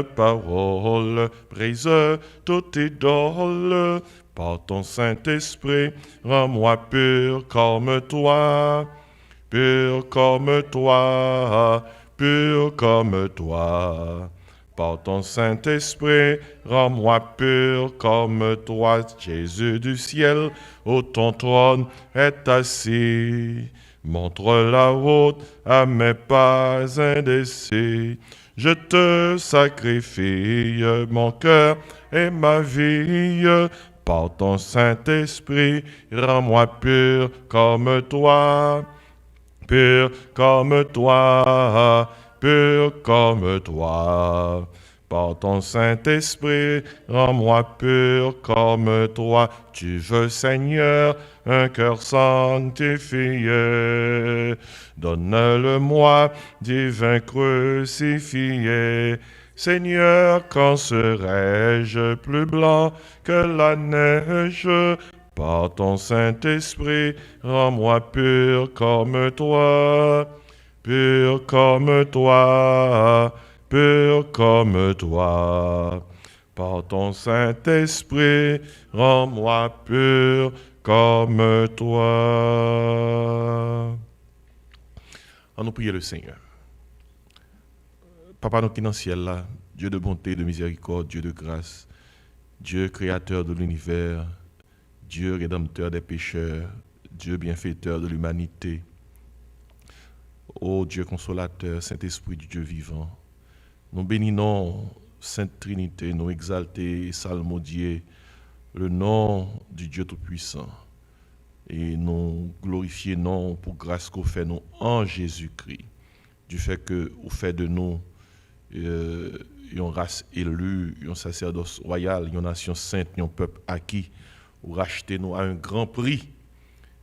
parole brise toute idole. Par ton Saint-Esprit, rends-moi pur comme toi, pur comme toi, pur comme toi. Par ton Saint-Esprit, rends-moi pur comme toi, Jésus du ciel, où ton trône est assis. Montre la route à mes pas indécis. Je te sacrifie mon cœur et ma vie. Par ton Saint-Esprit, rends-moi pur comme toi, pur comme toi, pur comme toi. Par ton Saint-Esprit, rends-moi pur comme toi. Tu veux, Seigneur, un cœur sanctifié. Donne-le-moi, divin crucifié. Seigneur, quand serai-je plus blanc que la neige? Par ton Saint-Esprit, rends-moi pur comme toi, pur comme toi, pur comme toi. Par ton Saint-Esprit, rends-moi pur comme toi. On nous prie le Seigneur. Papa, nous qui dans le ciel là, Dieu de bonté, de miséricorde, Dieu de grâce, Dieu créateur de l'univers, Dieu rédempteur des pécheurs, Dieu bienfaiteur de l'humanité. Ô Dieu consolateur, Saint-Esprit du Dieu vivant, nous bénissons Sainte Trinité, nous exalter et psalmodier le nom du Dieu Tout-Puissant. Et nous glorifier non pour grâce qu'on fait nous en Jésus-Christ, du fait que vous faites de nous une race élue, un sacerdoce royal, une nation sainte, un peuple acquis, ou racheter nous à un grand prix.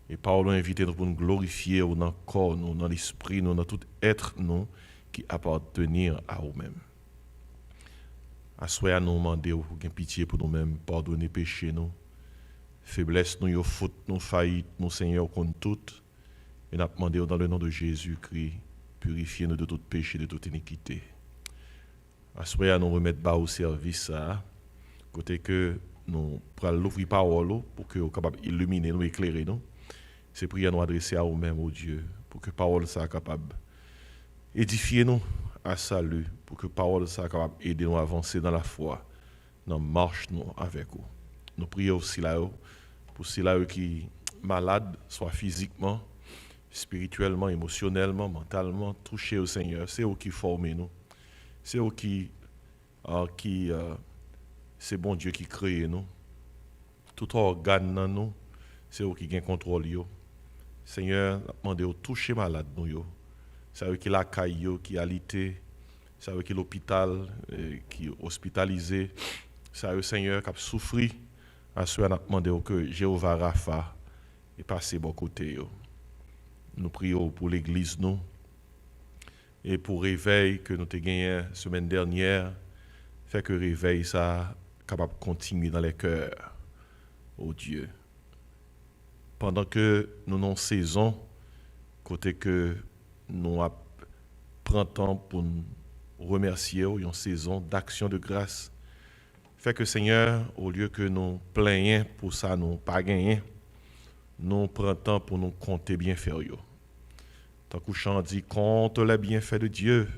Et Paul a invité nous pour nous glorifier dans le corps, nous, dans l'esprit, nous, dans tout être nous qui appartenir à nous-mêmes. Assoyez à nous demander pour qu'il pitié pour nous-mêmes, pardonner péché nous, faiblesse nous, faute nous, faillite nous, Seigneur, contre toutes. Et nous demandé dans le nom de Jésus-Christ, purifiez nous de tout péché, de toute iniquité. Assoyez à nous remettre bas au service ça, côté que nous prenons l'ouvrir parole pour que nous soyons capables d'illuminer, nous éclairer nous. C'est prière nous adresser à nous-mêmes, au Dieu, pour que parole soit capable d'édifier nous à salut, pour que parole soit capable d'aider nous à avancer dans la foi, dans la marche nous avec vous. Nous prions aussi là pour ceux qui sont malades, soit physiquement, spirituellement, émotionnellement, mentalement, touchés au Seigneur. C'est eux qui forment nous. C'est eux c'est bon Dieu qui crée nous. Tout organe dans nous, c'est eux qui ont contrôle. Seigneur, demandez de toucher malade nous. C'est eux qui l'accueillent, qui alité, c'est eux qui l'hôpital, qui hospitalisé. C'est eux, Seigneur, qui a souffert. À ceux qui demandé que Jéhovah Rapha est passé bon côté. Nous prions pour l'église nous et pour le réveil que nous avons gagné la semaine dernière, fait que le réveil ça capable de continuer dans les cœurs. Oh Dieu. Pendant que nous avons saison, côté que nous prenons temps pour nous remercier, une saison d'action de grâce. Fait que Seigneur, au lieu que nous plaignions pour ça, nous pas gagner, nous prenons temps pour nous compter bien faire. Tant que chant dit, compte les bienfaits de Dieu,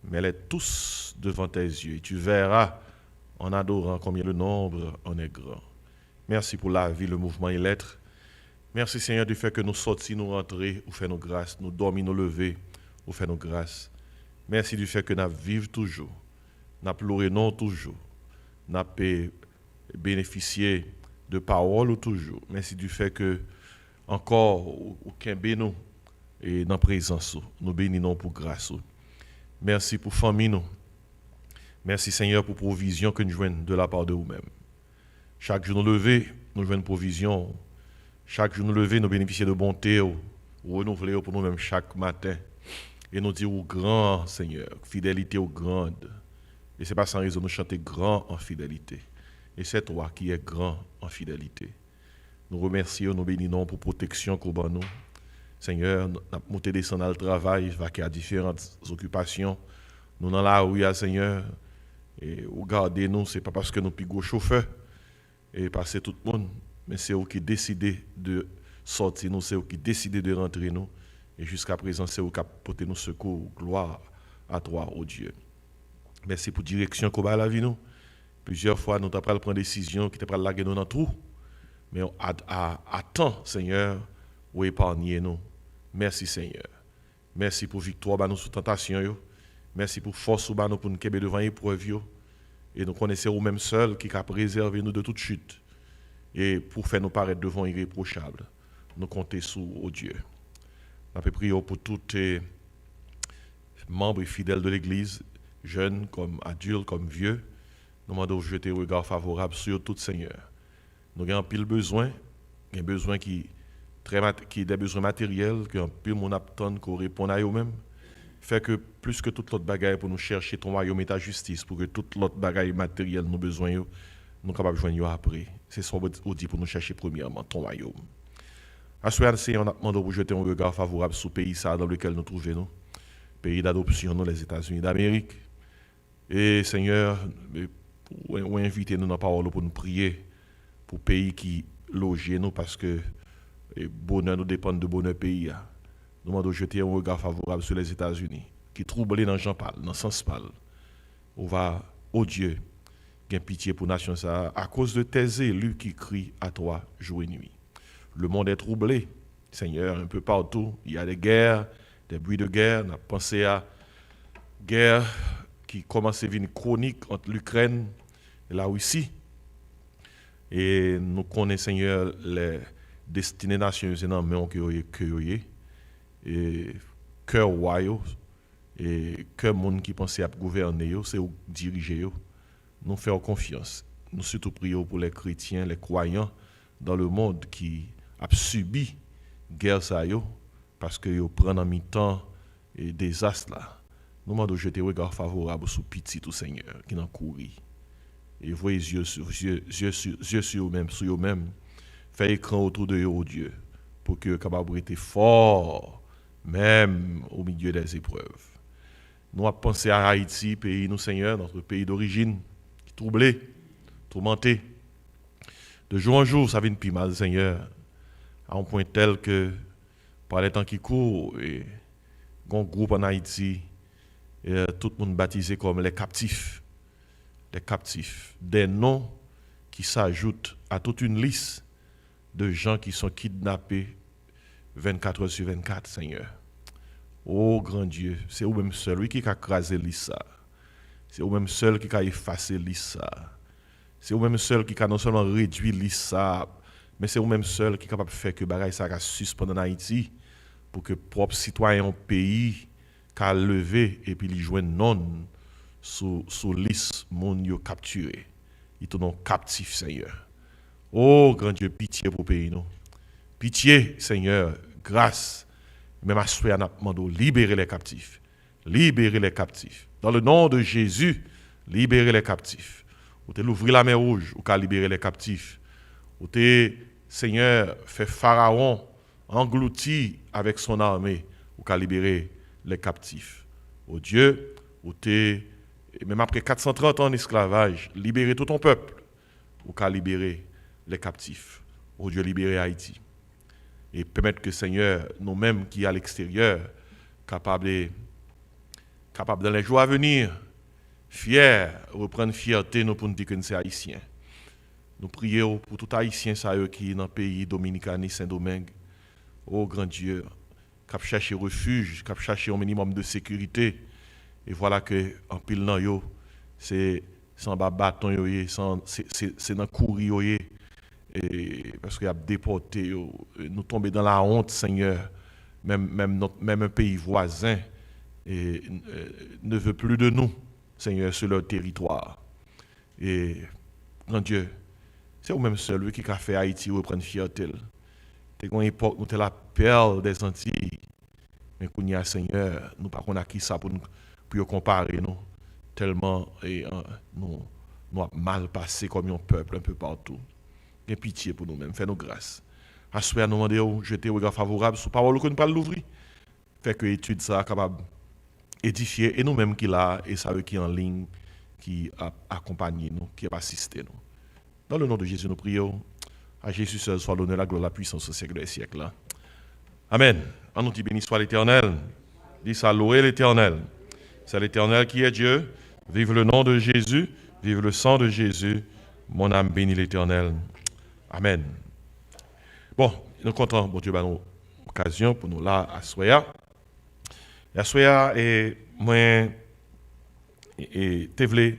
mets-les tous devant tes yeux. Et tu verras, en adorant combien le nombre en est grand. Merci pour la vie, le mouvement et l'être. Merci Seigneur du fait que nous sortis, nous rentrer, ou fait nos grâces, nous dormir, nous lever, ou fait nos grâces. Merci du fait que nous vivons toujours, nous pleurons non toujours, nous bénéficié de paroles toujours. Merci du fait que encore aucun bénou et dans la présence, nous bénissons pour grâce. Merci pour famille nous. Merci Seigneur pour provision que nous jouons de la part de vous-même. Chaque jour nous lever, nous jouons provision. Chaque jour nous lever, nous bénéficions de bonté, renouveler pour nous-mêmes chaque matin. Et nous dire au grand Seigneur, fidélité au grande. Et ce n'est pas sans raison nous chanter grand en fidélité. Et c'est toi qui es grand en fidélité. Nous remercions, nous bénissons pour protection qu'on nous. Seigneur, nous avons monté descendre dans le travail, vaquer à différentes occupations. Nous dans la rue, Seigneur, Et regardez nous, ce n'est pas parce que nous sommes gros chauffeurs et passer tout le monde, mais c'est eux qui décident de sortir nous, c'est eux qui décident de rentrer nous. Et jusqu'à présent, c'est eux qui apportent nous secours, gloire à toi, oh Dieu. Merci pour la direction qu'on a la vie nous. Plusieurs fois, nous avons pris des décisions qui te laguer nous dans tout. Mais à temps, Seigneur, ou épargner nous. Merci, Seigneur. Merci pour victoire bah, nous sous tentation. Yo. Merci pour force bah, nous pour nous kebe devant épreuve. Et nous connaissons nous-mêmes seuls qui a préservé nous de toute chute. Et pour faire nous paraître devant irréprochable. Nous comptons sur oh Dieu. Nous avons prié pour tous les membres et fidèles de l'Église, jeunes comme adultes, comme vieux. Nous demandons de jeter un regard favorable sur tout Seigneur. Nous avons pile besoin, des besoins qui des besoins matériels, que un pile mon attend qu'on réponde à eux-mêmes. Fait que plus que toute l'autre bagaille pour nous chercher ton royaume et ta justice, pour que toute l'autre bagaille matérielle nous besoin, nous sommes capables de joindre après. C'est ce qu'on dit pour nous chercher premièrement ton royaume. À ce moment-là, on a demandé pour jeter un regard favorable sur le pays dans lequel nous trouvons, pays d'adoption, les États-Unis d'Amérique. Et Seigneur, ou inviter nous dans la parole pour nous prier pour le pays qui loge nous parce que le bonheur nous dépend de bonheur pays. Nous demandons de jeter un regard favorable sur les États-Unis qui troublent dans Jean parle, dans le sens parle. On va, oh Dieu, gain pitié pour la nation ça à cause de tes élus qui crient à toi jour et nuit. Le monde est troublé, Seigneur, un peu partout. Il y a des guerres, des bruits de guerre. On a pensé à guerre qui commence à devenir chronique entre l'Ukraine et la Russie. Et nous connaissons, Seigneur, les destinées nationales dans que et cœur royaux et cœur monde qui pensait à gouverner, c'est où diriger. Nous faisons confiance. Nous surtout prions pour les chrétiens, les croyants dans le monde qui a subi guerre ça parce que yo prennent en mi-temps et désastre là. Nous demandons de jeter un regard favorable sur petit tout Seigneur qui n'en courit. Et voyez yeux sur eux-mêmes, sur eux-mêmes. Faites écran autour de eux, oh Dieu, pour que capable être fort, même au milieu des épreuves. Nous avons pensé à Haïti, pays nous Seigneur, notre pays d'origine, qui est troublé, tourmenté. De jour en jour, ça vient plus mal, Seigneur, à un point tel que, par les temps qui courent, et un groupe en Haïti, et, tout le monde baptisé comme les captifs. Les captifs. Des noms qui s'ajoutent à toute une liste de gens qui sont kidnappés 24 heures sur 24, Seigneur. Oh grand Dieu, c'est vous-même seul, oui, qui a crasé l'issa. C'est vous-même seul qui a effacé l'issa. C'est vous-même seul qui a non seulement réduit l'issa, mais c'est vous-même seul qui est capable de faire que bagaille ça a suspendu en Haïti pour que propre citoyen au pays qu'a levé et puis il joue non sous liste moun yo capturé. Ils tournent captifs, Seigneur. Oh grand Dieu, pitié pour le pays nous. Pitié, Seigneur, grâce. Même à ce moment libérer les captifs. Libérer les captifs. Dans le nom de Jésus, libérer les captifs. Ou t'es l'ouvrir la mer rouge, ou qu'à libérer les captifs. Ou t'es, Seigneur, fait Pharaon englouti avec son armée, ou qu'à libérer les captifs. Oh Dieu, ou t'es, même après 430 ans d'esclavage, libérer tout ton peuple, ou qu'à libérer les captifs. Oh Dieu, libérer Haïti. Et permettre que Seigneur, nous-mêmes qui à l'extérieur, capables dans les jours à venir, fiers, reprendre fierté nous pour nous dire que nous sommes haïtiens. Nous prions pour tout haïtien qui est dans le pays dominicain et Saint-Domingue. Oh grand Dieu, qui a cherché refuge, qui a cherché un minimum de sécurité. Et voilà que en pile dans yo, c'est sans bâton yo, c'est dans courir yo. Et parce qu'il a déporté, nous tomber dans la honte, Seigneur, même un pays voisin ne veut plus de nous, Seigneur, sur leur territoire. Et, mon Dieu, c'est vous-même seul qui a fait Haïti reprendre fierté. C'est une époque où nous la perle des Antilles, mais qu'on y a, Seigneur, nous ne savons pas qui ça pour comparer nous, tellement nous avons mal passé comme un peuple un peu partout. Gain pitié pour nous-mêmes, fais-nous grâce. À ce moment, nous demandons de jeter un regard favorable sur la parole que nous parlons l'ouvrir. Fait que l'étude ça capable d'édifier et nous-mêmes qui là et ça qui en ligne, qui a accompagné nous, qui a assisté nous. Dans le nom de Jésus, nous prions. À Jésus seul soit l'honneur, la gloire, la puissance au siècle des siècles. Amen. En nous dit béni soit l'Éternel. Dis ça, louez l'Éternel. C'est l'Éternel qui est Dieu. Vive le nom de Jésus. Vive le sang de Jésus. Mon âme bénit l'Éternel. Amen. Bon, nous comptons, bon Dieu, nous occasion pour nous là à Soya. À Soya, et moi, et te voulais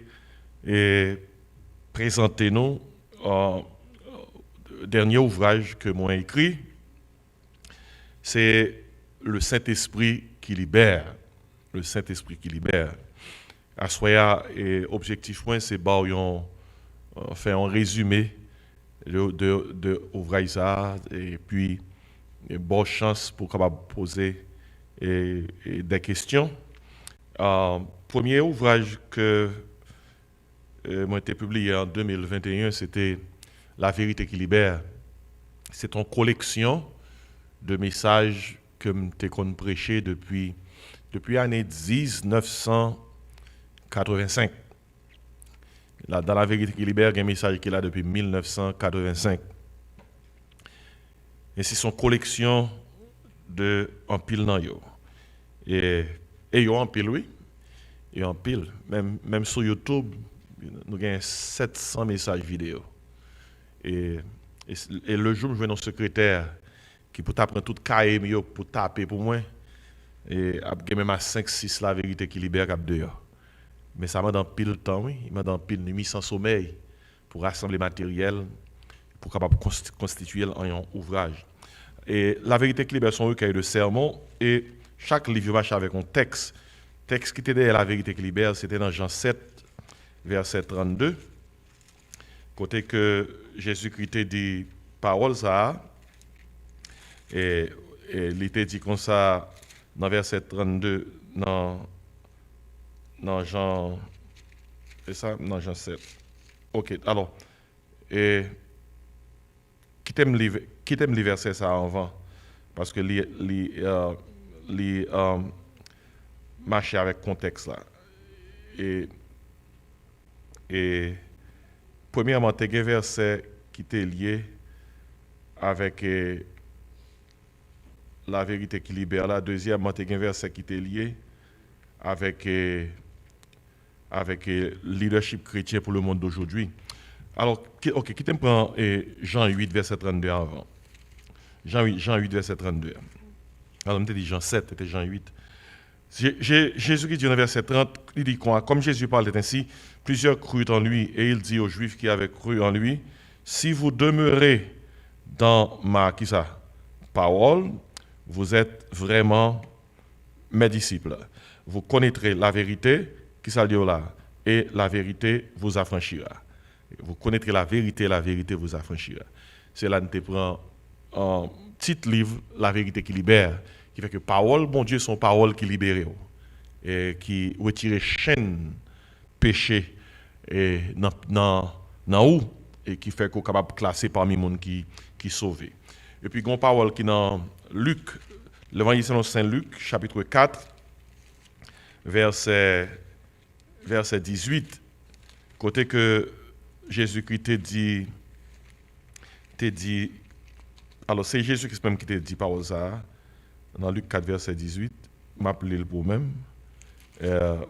présenter nous dernier ouvrage que moi écrit, c'est Le Saint-Esprit qui libère. Le Saint-Esprit qui libère. À Soya, et objectif point, c'est faire un résumé de ouvrage ça, et puis bonne chance pour capable poser des questions. Premier ouvrage que m'a été publié en 2021, c'était La vérité qui libère. C'est une collection de messages que je prêché depuis l'année 1985. Là, dans La vérité qui libère, il y a un message qui est là depuis 1985. Et c'est son collection de en pile dans yo. Et yo en pile, oui. Et en pile. Même sur YouTube, nous avons 700 messages vidéo. Et le jour où je vais dans secrétaire qui peut t'apprendre tout cahier pour taper pour moi, et après même à 5-6 la vérité qui libère cap dehors. Mais ça m'a dans pile de temps, oui. Il m'a dans pile nuit sans sommeil pour rassembler matériel, pour capable constituer un ouvrage. Et la vérité qui libère son recueil de sermons, et chaque livre marche avec un texte. Texte qui était derrière la vérité qui libère, c'était dans Jean 7, verset 32. Côté que Jésus-Christ dit parole ça, et il était dit comme ça dans verset 32, dans Jean, c'est ça, dans Jean 7. Ok, alors, et qui t'aime les versets ça avant, parce que marcher avec contexte là. Et premièrement, tu as un verset qui est lié avec la vérité qui libère là. Deuxièmement, tu as un verset qui est lié avec leadership chrétien pour le monde d'aujourd'hui. Alors, qui t'aime prendre Jean 8, verset 32 avant. Jean 8, verset 32. Alors, on t'a dit Jean 7, c'était Jean 8. Jésus qui dit dans verset 30, il dit quoi? Comme Jésus parle ainsi, plusieurs crurent en lui, et il dit aux Juifs qui avaient cru en lui, si vous demeurez dans ma parole, vous êtes vraiment mes disciples. Vous connaîtrez la vérité, qui s'allie là, et la vérité vous affranchira. Vous connaîtrez la vérité vous affranchira. C'est là que nous prenons un petit livre, La vérité qui libère, qui fait que parole, bon Dieu, sont paroles qui libèrent, et qui retirent chaîne, péché, et dans où, et qui fait qu'on est capable de classer parmi les gens qui sauvent. Et puis, il y a une parole qui est dans Luc, l'évangile selon Saint Luc, chapitre 4, verset 18, côté que Jésus-Christ t'a dit, alors c'est Jésus-Christ même qui t'a dit parole ça, dans Luc 4, verset 18, m'appeler le pour même. Alors,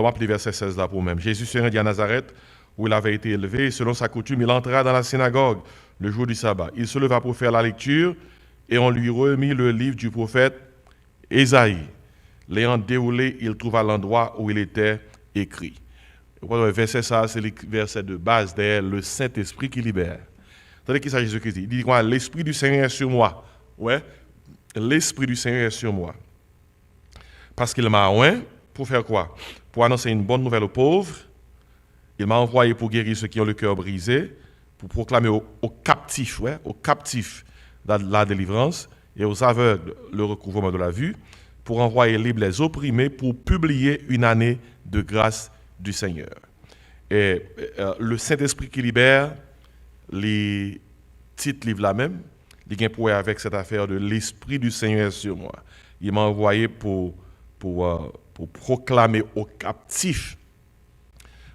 m'appeler verset 16 là pour même. Jésus se rendit à Nazareth, où il avait été élevé, et selon sa coutume, il entra dans la synagogue le jour du sabbat. Il se leva pour faire la lecture, et on lui remit le livre du prophète Ésaïe. L'ayant déroulé, il trouva l'endroit où il était écrit. Le verset ça, c'est le verset de base derrière le Saint-Esprit qui libère. Attendez qui ça Jésus-Christ dit. Il dit quoi? L'Esprit du Seigneur est sur moi. Ouais. L'Esprit du Seigneur est sur moi. Parce qu'il m'a oint pour faire quoi? Pour annoncer une bonne nouvelle aux pauvres. Il m'a envoyé pour guérir ceux qui ont le cœur brisé, pour proclamer aux captifs, la délivrance, et aux aveugles le recouvrement de la vue, pour envoyer libres les opprimés, pour publier une année de grâce du Seigneur. Et le Saint-Esprit qui libère, les titres livres là même, il a pour avec cette affaire de l'Esprit du Seigneur sur moi. Il m'a envoyé pour proclamer aux captifs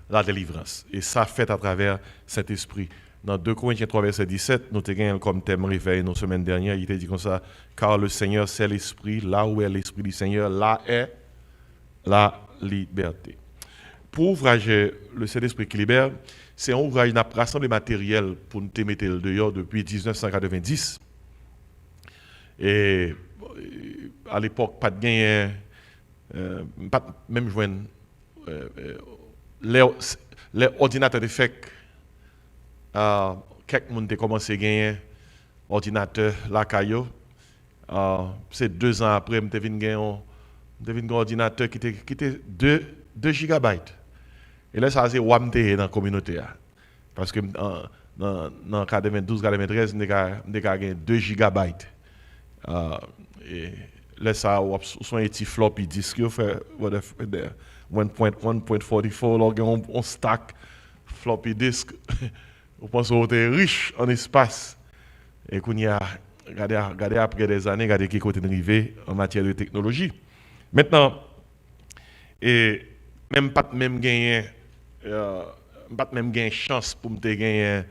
la délivrance. Et ça fait à travers cet esprit. Dans 2 Corinthiens 3, verset 17, nous avons comme thème réveil nos semaines dernières, il était dit comme ça, car le Seigneur c'est l'esprit, là où est l'esprit du Seigneur, là est la liberté. Pour ouvrage le Saint-Esprit qui libère, c'est un ouvrage qui a rassemblé matériel pour nous mettre le dehors depuis 1990. Et à l'époque, pas de gain, pas même joindre les ordinateurs de fait. Quelques monde a commencé à gagner ordinateur la caillou. C'est 2 ans après, je suis un ordinateur qui était 2 gigabytes. Et là, ça c'est WAMT dans la communauté. Parce que dans le cas de 12-13, on a gagné 2 gigabytes. Et là, ça a un petit floppy disk, 1.44, on stack floppy disk. On pense qu'on est riche en espace. Et qu'on y a regardé après des années, regardez qui côté arrivé en matière de technologie. Maintenant, et pas gagner chance pour me gagner un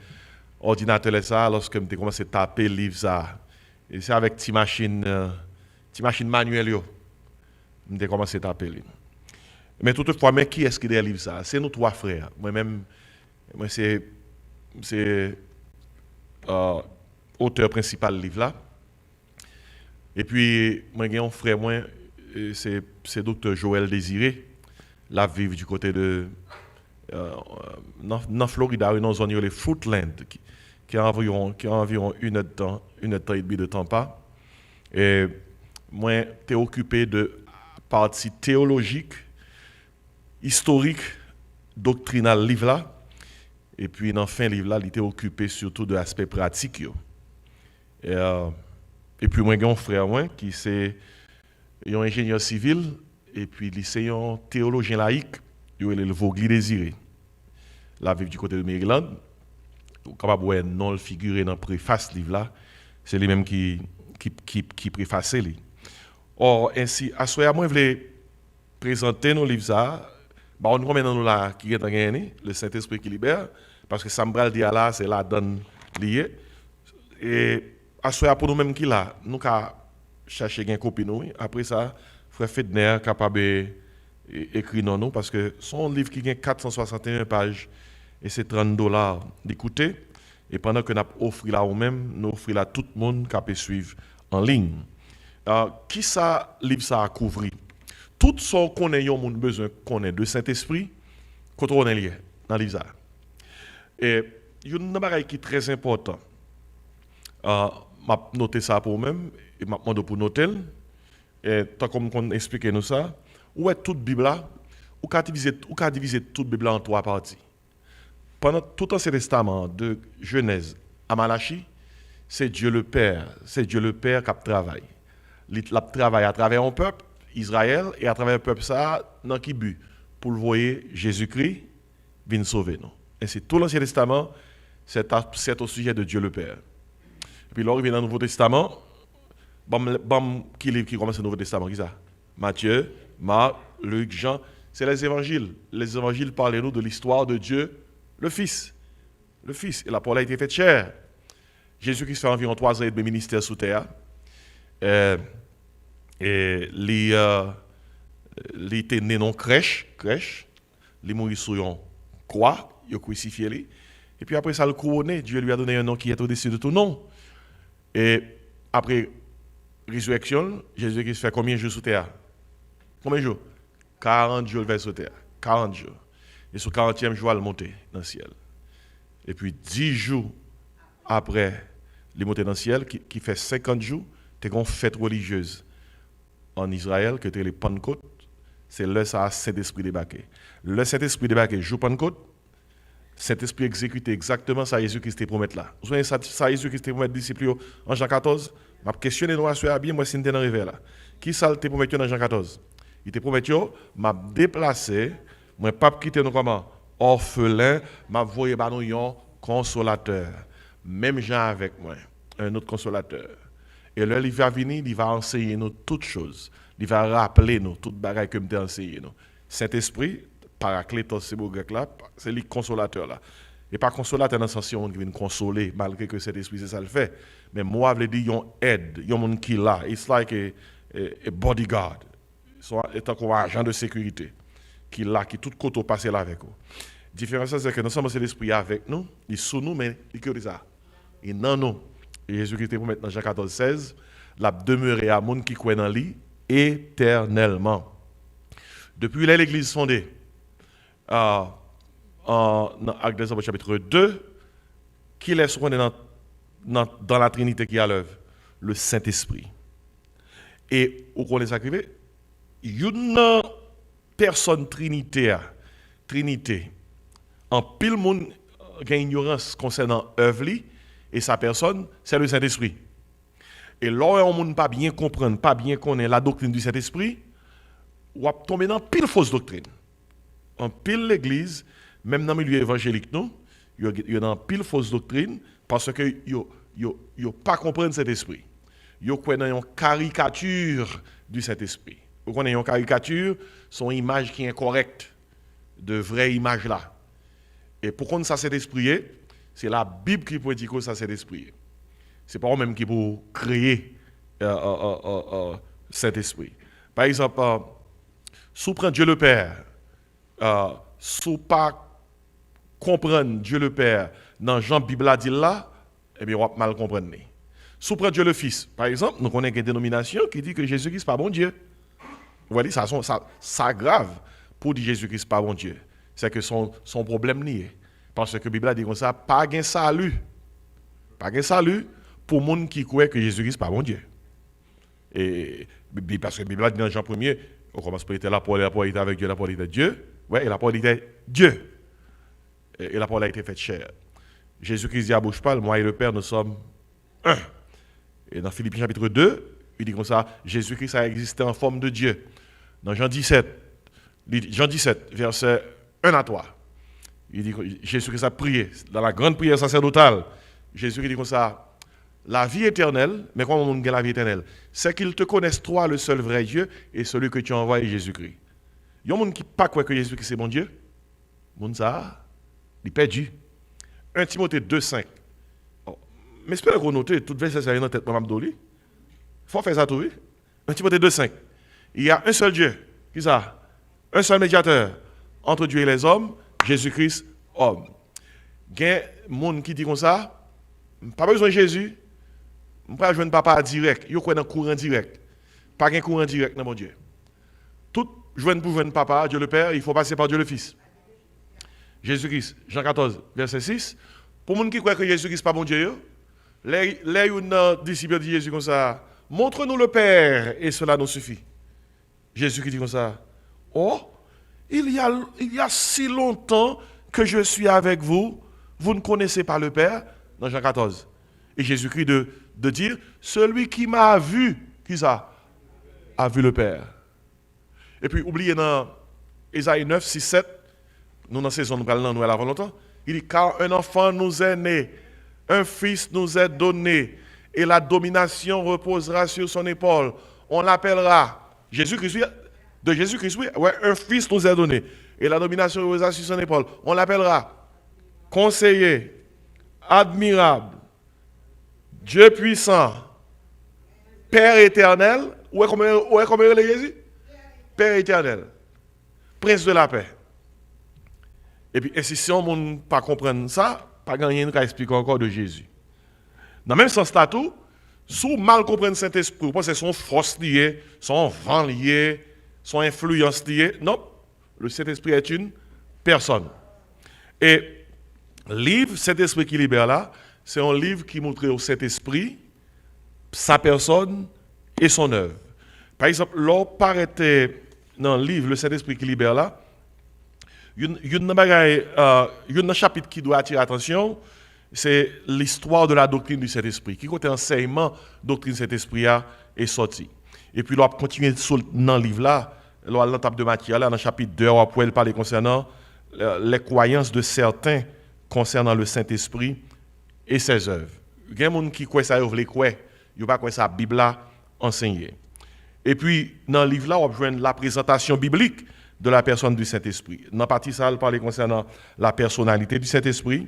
ordinateur ça lorsque je commencé à taper livre ça. Et c'est avec ti machine manuelle yo. Je commencé à taper. Mais toutefois, mais qui est-ce qui a livre ça? C'est nous 3 frères. Moi-même, c'est auteur principal du livre là. Et puis, moi, j'ai un frère, c'est Dr. Joël Désiré, la vive du côté de dans Florida, dans une zone de Fruitland, qui a environ 1 heure de temps, 1 heure et demie de temps pas. Et moi, j'étais occupé de partie théologique, historique, doctrinale livre là. Et puis, dans le fin livre là, il était occupé surtout de l'aspect pratique. Et puis, moi, j'ai un frère qui est un ingénieur civil, et puis, il est un théologien laïque, il est le Vogli Désiré. La vive du côté de Maryland, capable de non le figurer dans le préface livre là, c'est lui-même qui préface lui. Or, ainsi, à ce moment, je voulais présenter nos livres ça. On nous remet dans nous là qui est gagné, le Saint-Esprit qui libère, parce que Sambral dit là, c'est la donne liée. Et à ce pour nous-mêmes qui là, nous avons cherché une copie nous. Après ça, frère Fedner capable d'écrire dans nous, parce que son livre qui a 461 pages et c'est $30 d'écouter. Et pendant que nous offrons là ou même, nous offrons là tout le monde qui peut suivre en ligne. Qui ça livre ça a couvrir? Tout ce qu'on a besoin qu'on ait de Saint-Esprit, quand on est lié dans le livre. Et il y a une chose qui est très important. Je vais noter ça pour moi-même, et je vais demander pour noter. Et tant comme on explique nous ça, où est toute Bible là? Ou qu'a diviser toute Bible en 3 parties. Pendant tout l'Ancien Testament, de Genèse à Malachie, c'est Dieu le Père qui travaille. Il travaille à travers un peuple, Israël, et à travers le peuple ça, dans qui but? Pour le voir Jésus-Christ vient sauver nous. Et c'est tout l'Ancien Testament, c'est au sujet de Dieu le Père. Et puis là, il vient dans le Nouveau Testament, qui livre qui commence le Nouveau Testament, qui ça? Matthieu, Marc, Luc, Jean, c'est les évangiles. Les évangiles parlent nous de l'histoire de Dieu, le Fils. Le Fils. Et la parole a été faite chair. Jésus-Christ fait environ 3 ans et demi ministère sous terre. Et il était né dans crèche, il est mort sur une croix, il a crucifié. Et puis après ça, le couronné, Dieu lui a donné un nom qui est au-dessus de tout nom. Et après résurrection, Jésus-Christ fait combien de jours sous terre? Combien de jours? 40 jours vers sous terre. 40 jours. Et sur 40e jour, il monte dans le ciel. Et puis 10 jours après, il monte dans le ciel, qui fait 50 jours, il y a une fête religieuse en Israël, qui était les Pentecôte. C'est là ça a Saint-Esprit débarqué. Le Saint-Esprit débarqué, jour Pentecôte, Saint-Esprit exécuté exactement ça Jésus-Christ promet là. Vous voyez ça Jésus-Christ promet disciples en Jean 14. Je questionne nous à bien moi si nous dans arrivé là. Qui ça te promet dans Jean 14? Il te promet m'a déplacé, moi pas quitter nous comment orphelin, m'a voyé ba nous un consolateur. Même Jean avec moi. un autre consolateur. Et là, il va venir, il va enseigner nous toutes choses. Il va rappeler nous toutes les choses que nous avons enseigné. Saint-Esprit, Paraclétos, c'est beau grec là, c'est le consolateur là. Et pas consolateur dans le sens où on vient consoler, malgré que cet esprit, c'est ça le fait. Mais moi, je veux dire, il y a une aide, il y a un monde qui est là. It's like a bodyguard. C'est un agent de sécurité qui est là, qui tout côté passe là avec vous. La différence, c'est que nous sommes l'esprit avec nous, il est sous nous, mais il est ça. Il est dans nous. Et Jésus-Christ, pour maintenant, Jean 14, 16, l'a demeuré à monde qui croit dans lui éternellement. Depuis là, l'Église fondée, dans Actes des Apôtres, chapitre 2, qui est dans la Trinité qui est à l'œuvre? Le Saint-Esprit. Et où qu'on est arrivé? Une personne Trinité, en pile monde qui a ignorance concernant l'œuvre et sa personne, c'est le Saint-Esprit. Et là, on ne peut pas bien comprendre, pas bien connaître la doctrine du Saint-Esprit, on va tomber dans pile fausse doctrine. En pile l'église, même dans le milieu évangélique, il y a dans pile fausse doctrine parce que ne pas comprendre cet esprit. Ils connaissent une caricature du Saint-Esprit. Vous connaissez une caricature, son image qui est incorrecte, de vraie image là. Et pour qu'on ça cet esprit, c'est la Bible qui peut dire que ça cet esprit. C'est pas eux-mêmes qui peut créer cet esprit. Par exemple, si on prend Dieu le Père, si on pas comprendre Dieu le Père dans Jean Bible a dit là, eh bien on va mal comprendre. Si on prend Dieu le Fils, par exemple, nous connaissons une dénomination qui dit que Jésus-Christ n'est pas bon Dieu. Vous voyez, ça grave pour dire Jésus-Christ n'est pas bon Dieu. C'est que son problème lié. Parce que la Bible a dit comme ça, pas de salut. Pas de salut pour les gens qui croient que Jésus-Christ n'est pas bon Dieu. Et parce que la Bible a dit dans Jean 1er, on commence par être la parole était avec Dieu, la parole était Dieu. Ouais, et la parole était Dieu. Et la parole a été faite chair. Jésus-Christ dit à bouche parle, moi et le Père, nous sommes un. Et dans Philippiens chapitre 2, il dit comme ça, Jésus-Christ a existé en forme de Dieu. Dans Jean 17, verset 1 à 3, il dit que Jésus-Christ a prié, dans la grande prière sacerdotale, Jésus-Christ dit comme ça, la vie éternelle, mais comment on gagne la vie éternelle? C'est qu'ils te connaissent toi, le seul vrai Dieu, et celui que tu as envoyé, Jésus-Christ. Il y a des gens qui ne pas croient que Jésus-Christ c'est bon Dieu. Moun ça, il est perdu. 1 Timothée 2,5. Mais j'espère qu'on note, toute verset c'est dans tête de Mme Il faut faire ça tout, oui. 1 Timothée 2,5. Il y a un seul Dieu. Qui ça? Un seul médiateur entre Dieu et les hommes, Jésus-Christ, homme. Il y a des gens qui disent comme ça, pas besoin de Jésus, je ne peux pas jouer papa direct. Il y a un courant direct. Pas un courant direct dans mon Dieu. Tout joindre pour joindre papa, Dieu le Père, il faut passer par Dieu le Fils. Jésus-Christ, Jean 14, verset 6. Pour les gens qui croient que Jésus-Christ n'est pas bon Dieu, les disciples disent Jésus comme ça, montre-nous le Père et cela nous suffit. Jésus qui dit comme ça, oh, il y a si longtemps que je suis avec vous, vous ne connaissez pas le Père, dans Jean 14. Et Jésus-Christ de dire, celui qui m'a vu, qui ça, a vu le Père. Et puis, oubliez dans Ésaïe 9, 6, 7, nous dans la saison, nous allons avant longtemps, il dit, car un enfant nous est né, un fils nous est donné, et la domination reposera sur son épaule. On l'appellera, Jésus-Christ, de Jésus-Christ, oui, ouais, un fils nous est donné, et la domination reposera sur son épaule. On l'appellera conseiller, admirable, Dieu puissant, Père éternel, où est comme Jésus? Père éternel, Prince de la paix. Et puis, si on ne peut pas comprendre ça, pas gagner qu'à expliquer encore de Jésus. Dans le même sens, tout, si on mal comprendre Saint-Esprit, parce que son force liée, son vent lié, son influence liée, non, le Saint-Esprit est une personne. Et le livre Saint-Esprit qui libère là, c'est un livre qui montre au Saint-Esprit sa personne et son œuvre. Par exemple, l'on paraît dans le livre Le Saint-Esprit qui libère là, il y a un chapitre qui doit attirer l'attention, c'est l'histoire de la doctrine du Saint-Esprit. Qui côté enseignement doctrine du Saint-Esprit est sorti. Et puis, on va continuer dans le livre là, dans la table de Matthieu, là, dans le chapitre 2, on va parler concernant les croyances de certains concernant le Saint-Esprit et ses œuvres. il y a des gens qui croient ça, ils veulent croire. Ils ne pas croire ça, la Bible a enseigné. Et puis, dans le livre là, on voit la présentation biblique de la personne du Saint-Esprit. Dans la partie ça, elle parle concernant la personnalité du Saint-Esprit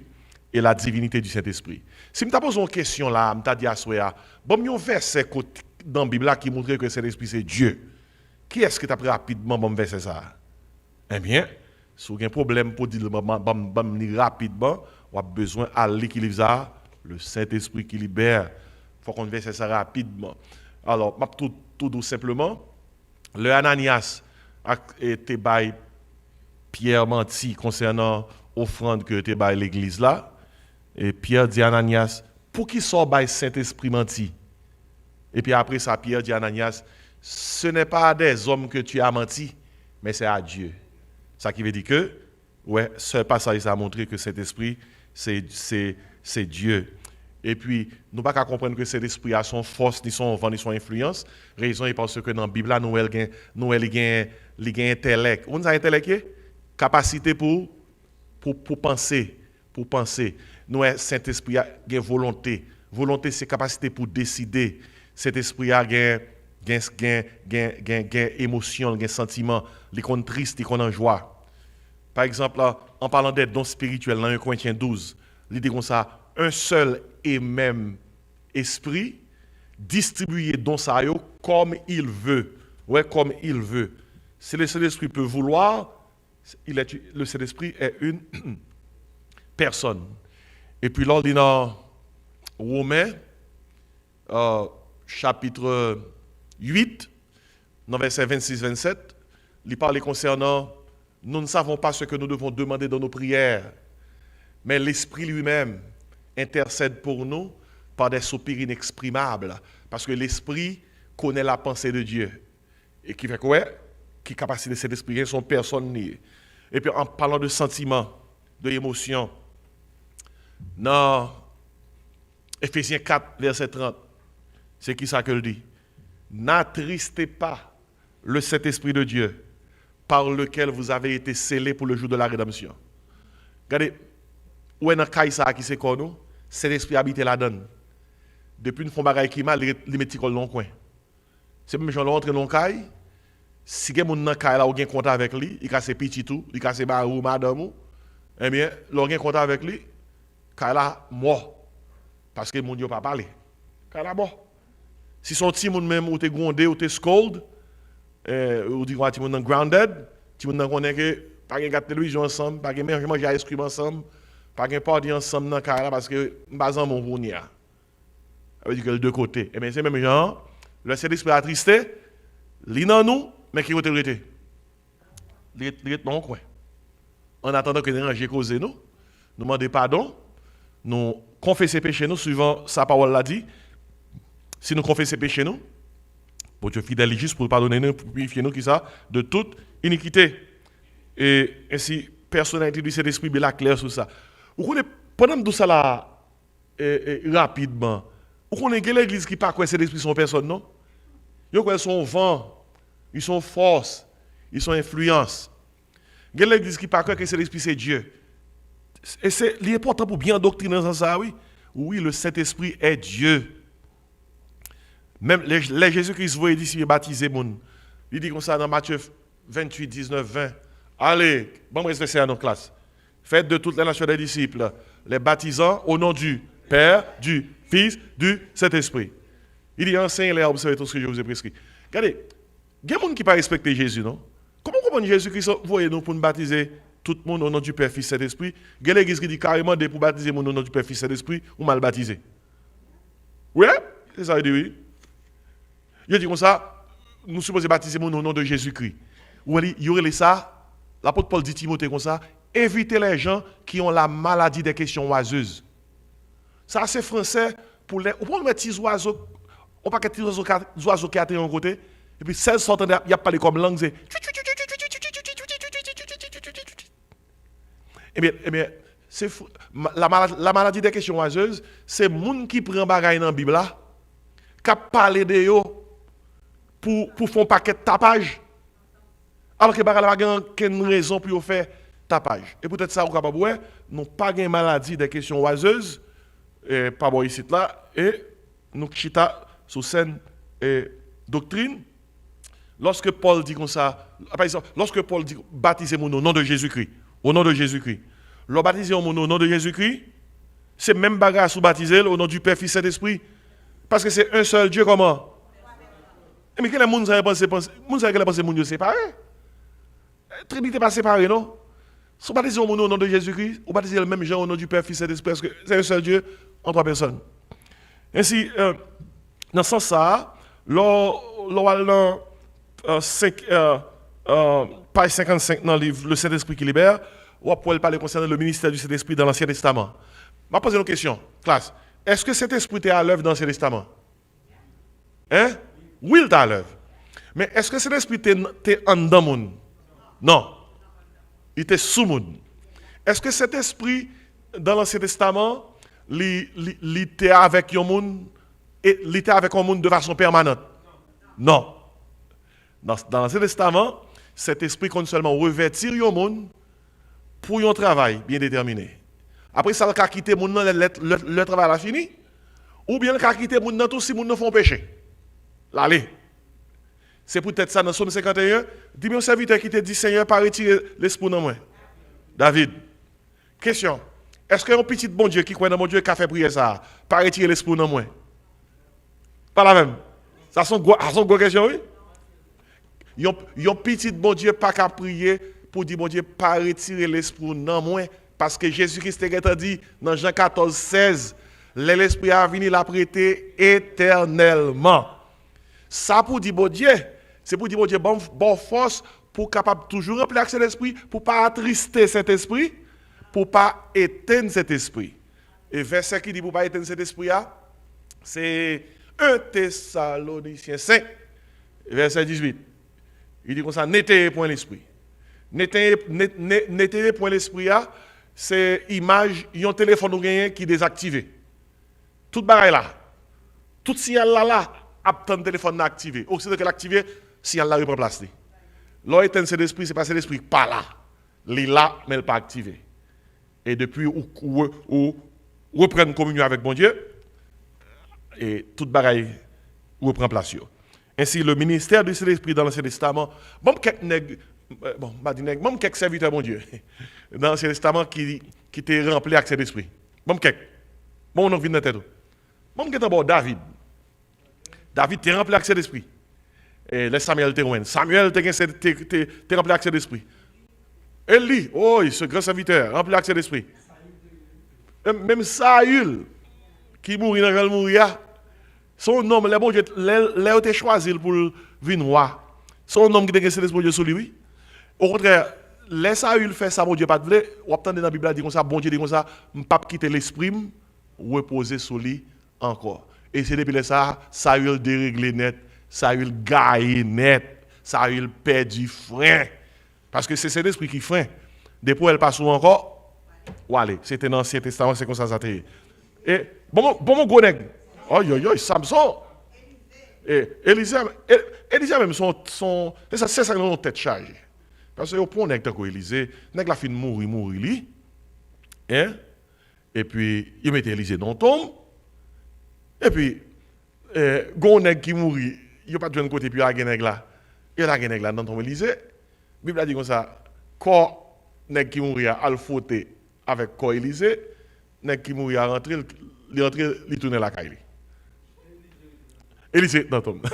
et la divinité du Saint-Esprit. Si je te pose une question là, je te dis à soi, bon, il y a un verset dans la Bible là qui montre que le Saint-Esprit c'est Dieu. Qui est-ce que tu as pris rapidement bon verset ça? Eh bien, si vous avez un problème pour dire rapidement, on a besoin d'aller qui livre ça, le Saint-Esprit qui libère. Il faut qu'on verse ça rapidement. Alors, tout simplement, le Ananias a été by Pierre menti concernant l'offrande que était by l'église là. Et Pierre dit à Ananias, pour qui sort by Saint-Esprit menti? Et puis après ça, Pierre dit à Ananias, ce n'est pas à des hommes que tu as menti, mais c'est à Dieu. Ça qui veut dire que, ouais, ce passage ça a montré que cet esprit, c'est Dieu. Et puis, nous ne pouvons pas comprendre que cet esprit a son force, ni son vent, ni son influence. Raison est parce que dans la Bible, nous avons intellect. On a intellect, capacité pour penser. Pour penser. Nous avons Saint-Esprit a une volonté. Volonté, c'est capacité pour décider. Cet esprit a une émotion, un sentiment, il est triste, il est en joie. Par exemple, là, en parlant des dons spirituels, dans 1 Corinthiens 12, il dit comme ça, un seul et même esprit distribué dons ça comme il veut. Ouais, comme il veut. Si le Saint-Esprit peut vouloir, le Saint-Esprit est une personne. Et puis là, dans Romains, chapitre 8, dans verset 26-27, il parle concernant nous ne savons pas ce que nous devons demander dans nos prières, mais l'Esprit lui-même intercède pour nous par des soupirs inexprimables, parce que l'Esprit connaît la pensée de Dieu. Et qui fait quoi? Qui capacité de cet esprit, son personne niée. Et puis en parlant de sentiments, de émotions, dans Éphésiens 4, verset 30, c'est qui ça que le dit? N'attristez pas le Saint-Esprit de Dieu, par lequel vous avez été scellés pour le jour de la rédemption. Regardez, où est dans Kaïsa qui c'est quoi nous? C'est l'esprit habité là-dedans. Depuis une fois bagaille qui mal, il met dans le coin. C'est même gens rentre dans le caille. Si quelqu'un dans le caille là, ou gen contact avec lui, il casse petit tout, il casse barou madame ou, eh bien, l'on gen contact avec lui, caille là mort parce que mon Dieu pas parlé. Caille là mort. Si son petit monde même ou t'es grondé ou t'es scold, ou dit qu'on est grounded, tu me connais que pas de télévision ensemble, pas de manger ice cream ensemble, pas de party ensemble dans le parce que bazan mon vounia. Ça veut dire que les deux côtés. Et bien c'est même genre, le Saint-Esprit attristé, il dans nous, mais qui est autorité. Il est dans le coin. En attendant que les rangers causent nous demander pardon, nous confesser péché nous, suivant sa parole l'a dit. Si nous confessons péché nous, pour Dieu fidèle et juste pour pardonner nous, pour purifier nous, qui ça, de toute iniquité. Et ainsi, personnalité du Saint-Esprit, bien la claire sur ça. Vous connaissez, pendant tout ça là, rapidement, vous connaissez que l'église qui pas quoi Saint-Esprit son personne, non? Ils ont son vent, ils sont force, ils sont influence. Il y a l'église qui pas quoi que Saint-Esprit c'est Dieu. Et c'est important pour bien doctriner dans ça, oui. Oui, le Saint-Esprit est Dieu. Même les Jésus-Christ voyait d'ici baptiser moun. Il dit comme ça dans Matthieu 28, 19, 20. Allez, bon, restez à nos classes. Faites de toutes les nations des disciples, les baptisant au nom du Père, du Fils, du Saint-Esprit. Il dit enseignez les à observer tout ce que je vous ai prescrit. Regardez, il y a des gens qui ne respectent pas Jésus, non? Comment comprendre Jésus-Christ voyez nous pour nous baptiser tout le monde au nom du Père, Fils, Saint-Esprit? Il y a l'église qui dit carrément pour baptiser mon au nom du Père, Fils, Saint-Esprit ou mal baptisé. Oui, c'est ça, il dit oui. Il dit comme ça, nous supposons baptiser mon au nom de Jésus-Christ. Il y aurait ça, l'apôtre Paul dit Timothée comme ça, évitez les gens qui ont la maladie des questions oiseuses. Ça c'est français pour les. On prend les petits oiseaux, on pas petits oiseaux qui atterrissent en côté, et puis celles sortent, il y a parlé comme langue, c'est. Eh bien, c'est la maladie des questions oiseuses, c'est le monde qui prend bagaille dans la Bible là, qui parle de yo pour faire un paquet de tapage. Alors que bagaille n'a pas aucune raison pour faire tapage. Et peut-être ça, vous capable, ouais, non pas de maladie des questions oiseuses, pas bon ici là, et nous chita sous scène doctrine. Lorsque Paul dit comme ça, par exemple, lorsque Paul dit baptisez-moi au nom de Jésus-Christ, au nom de Jésus-Christ, le baptisez au nom de Jésus-Christ, c'est même bagarre sous baptiser au nom du Père, Fils et Saint-Esprit. Parce que c'est un seul Dieu comment? Mais quel est le monde qui a pensé, monde est séparé? Trinité pas séparée, non? Si vous baptisez au nom de Jésus-Christ, vous baptisez le même genre au nom du Père, Fils et Saint-Esprit, parce que c'est un seul Dieu en trois personnes. Ainsi, dans ce sens-là, page 55 dans le livre Le Saint-Esprit qui libère, on peut parler concernant le ministère du Saint-Esprit dans l'Ancien Testament. Je vais poser une question, classe. Est-ce que cet esprit est à l'œuvre dans l'Ancien Testament? Hein? Oui, il est à l'œuvre. Mais est-ce que cet esprit est en dedans monde? Non. Il était sous monde. Est-ce que cet esprit, dans l'Ancien Testament, il était avec un monde et il était avec un monde de façon permanente? Non. Dans l'Ancien Testament, cet esprit compte seulement revêtir un monde pour un travail bien déterminé. Après ça, il a quitté le monde, le travail a fini. Ou bien il a quitté le monde tout si le monde font péché. L'allez. C'est peut-être ça dans Somme 51. Dis-moi un serviteur qui te dit Seigneur, pas retirer l'esprit dans moi. David. Question. Est-ce qu'un petit bon Dieu qui croit dans mon Dieu qui a fait prier ça, pas retirer l'esprit dans moi? Pas la même. Ça sont gros questions, oui? Yon petit bon Dieu pas qu'à prier pour dire bon Dieu pas retirer l'esprit dans moi parce que Jésus-Christ a dit dans Jean 14, 16, l'esprit a venu la prêter éternellement. Ça pour dire bon Dieu, c'est pour dire bon Dieu bon force pour capable toujours remplir cet esprit, pour pas attrister cet esprit, pour pas éteindre cet esprit. Et verset qui dit pour pas éteindre cet esprit c'est 1 Thessaloniciens 5, verset 18. Il dit comme ça, n'éteignez point l'esprit. N'éteignez point l'esprit, c'est image, il y a un téléphone qui est désactivé. Tout bagaille là, tout signal là, attend le téléphone activé. Aussitôt que l'activé, signal là reprend place. L'on éteint cet esprit, c'est pas cet esprit pas là. Il est là, mais il n'est pas activé. Et depuis où reprendre communion avec mon Dieu, et toute bagaille reprend place. Ainsi, le ministère du Saint-Esprit dans l'Ancien Testament, quelques serviteurs, mon Dieu, dans l'Ancien Testament qui étaient remplis avec cet esprit. On vient dans la tête. David. David était rempli avec cet esprit. Et les Samuel était loin. Samuel était rempli avec cet esprit. Élie, ce grand serviteur, rempli avec cet esprit. Même Saül, qui mourit dans le mourir, son homme, les bon Dieu, les été choisi pour venir roi. Son homme qui était cet esprit sur lui. Au contraire, les Saül fait ça, bon Dieu pas de vrai. On entend dans la Bible dit comme ça, bon Dieu dit comme ça, pas quitter l'esprit, reposer sur lui encore. Et c'est depuis ça, Saül déréglé net, Saül gagne net, Saül perd du frein. Parce que c'est cet esprit qui freine. Depuis elle passe encore, allez, c'était dans l'Ancien Testament, c'est comme ça ça été. Et bon mon gros nègre. Samson. Et Élisée même c'est ça dans tête chargée. Parce que au point nègre tant Élisée, nègre la fin mourir li. Hein? Et puis il mettait Élisée dans tombe. Et puis gon nègre qui mourit, il pas de côté puis la nègre là. Il la nègre là dans tombe Élisée. Bible a dit comme ça, corps nèg qui mourit à le fauter avec corps Élisée, nèg qui mourit à rentrer, il tourne la caille. Élisée dans tombe.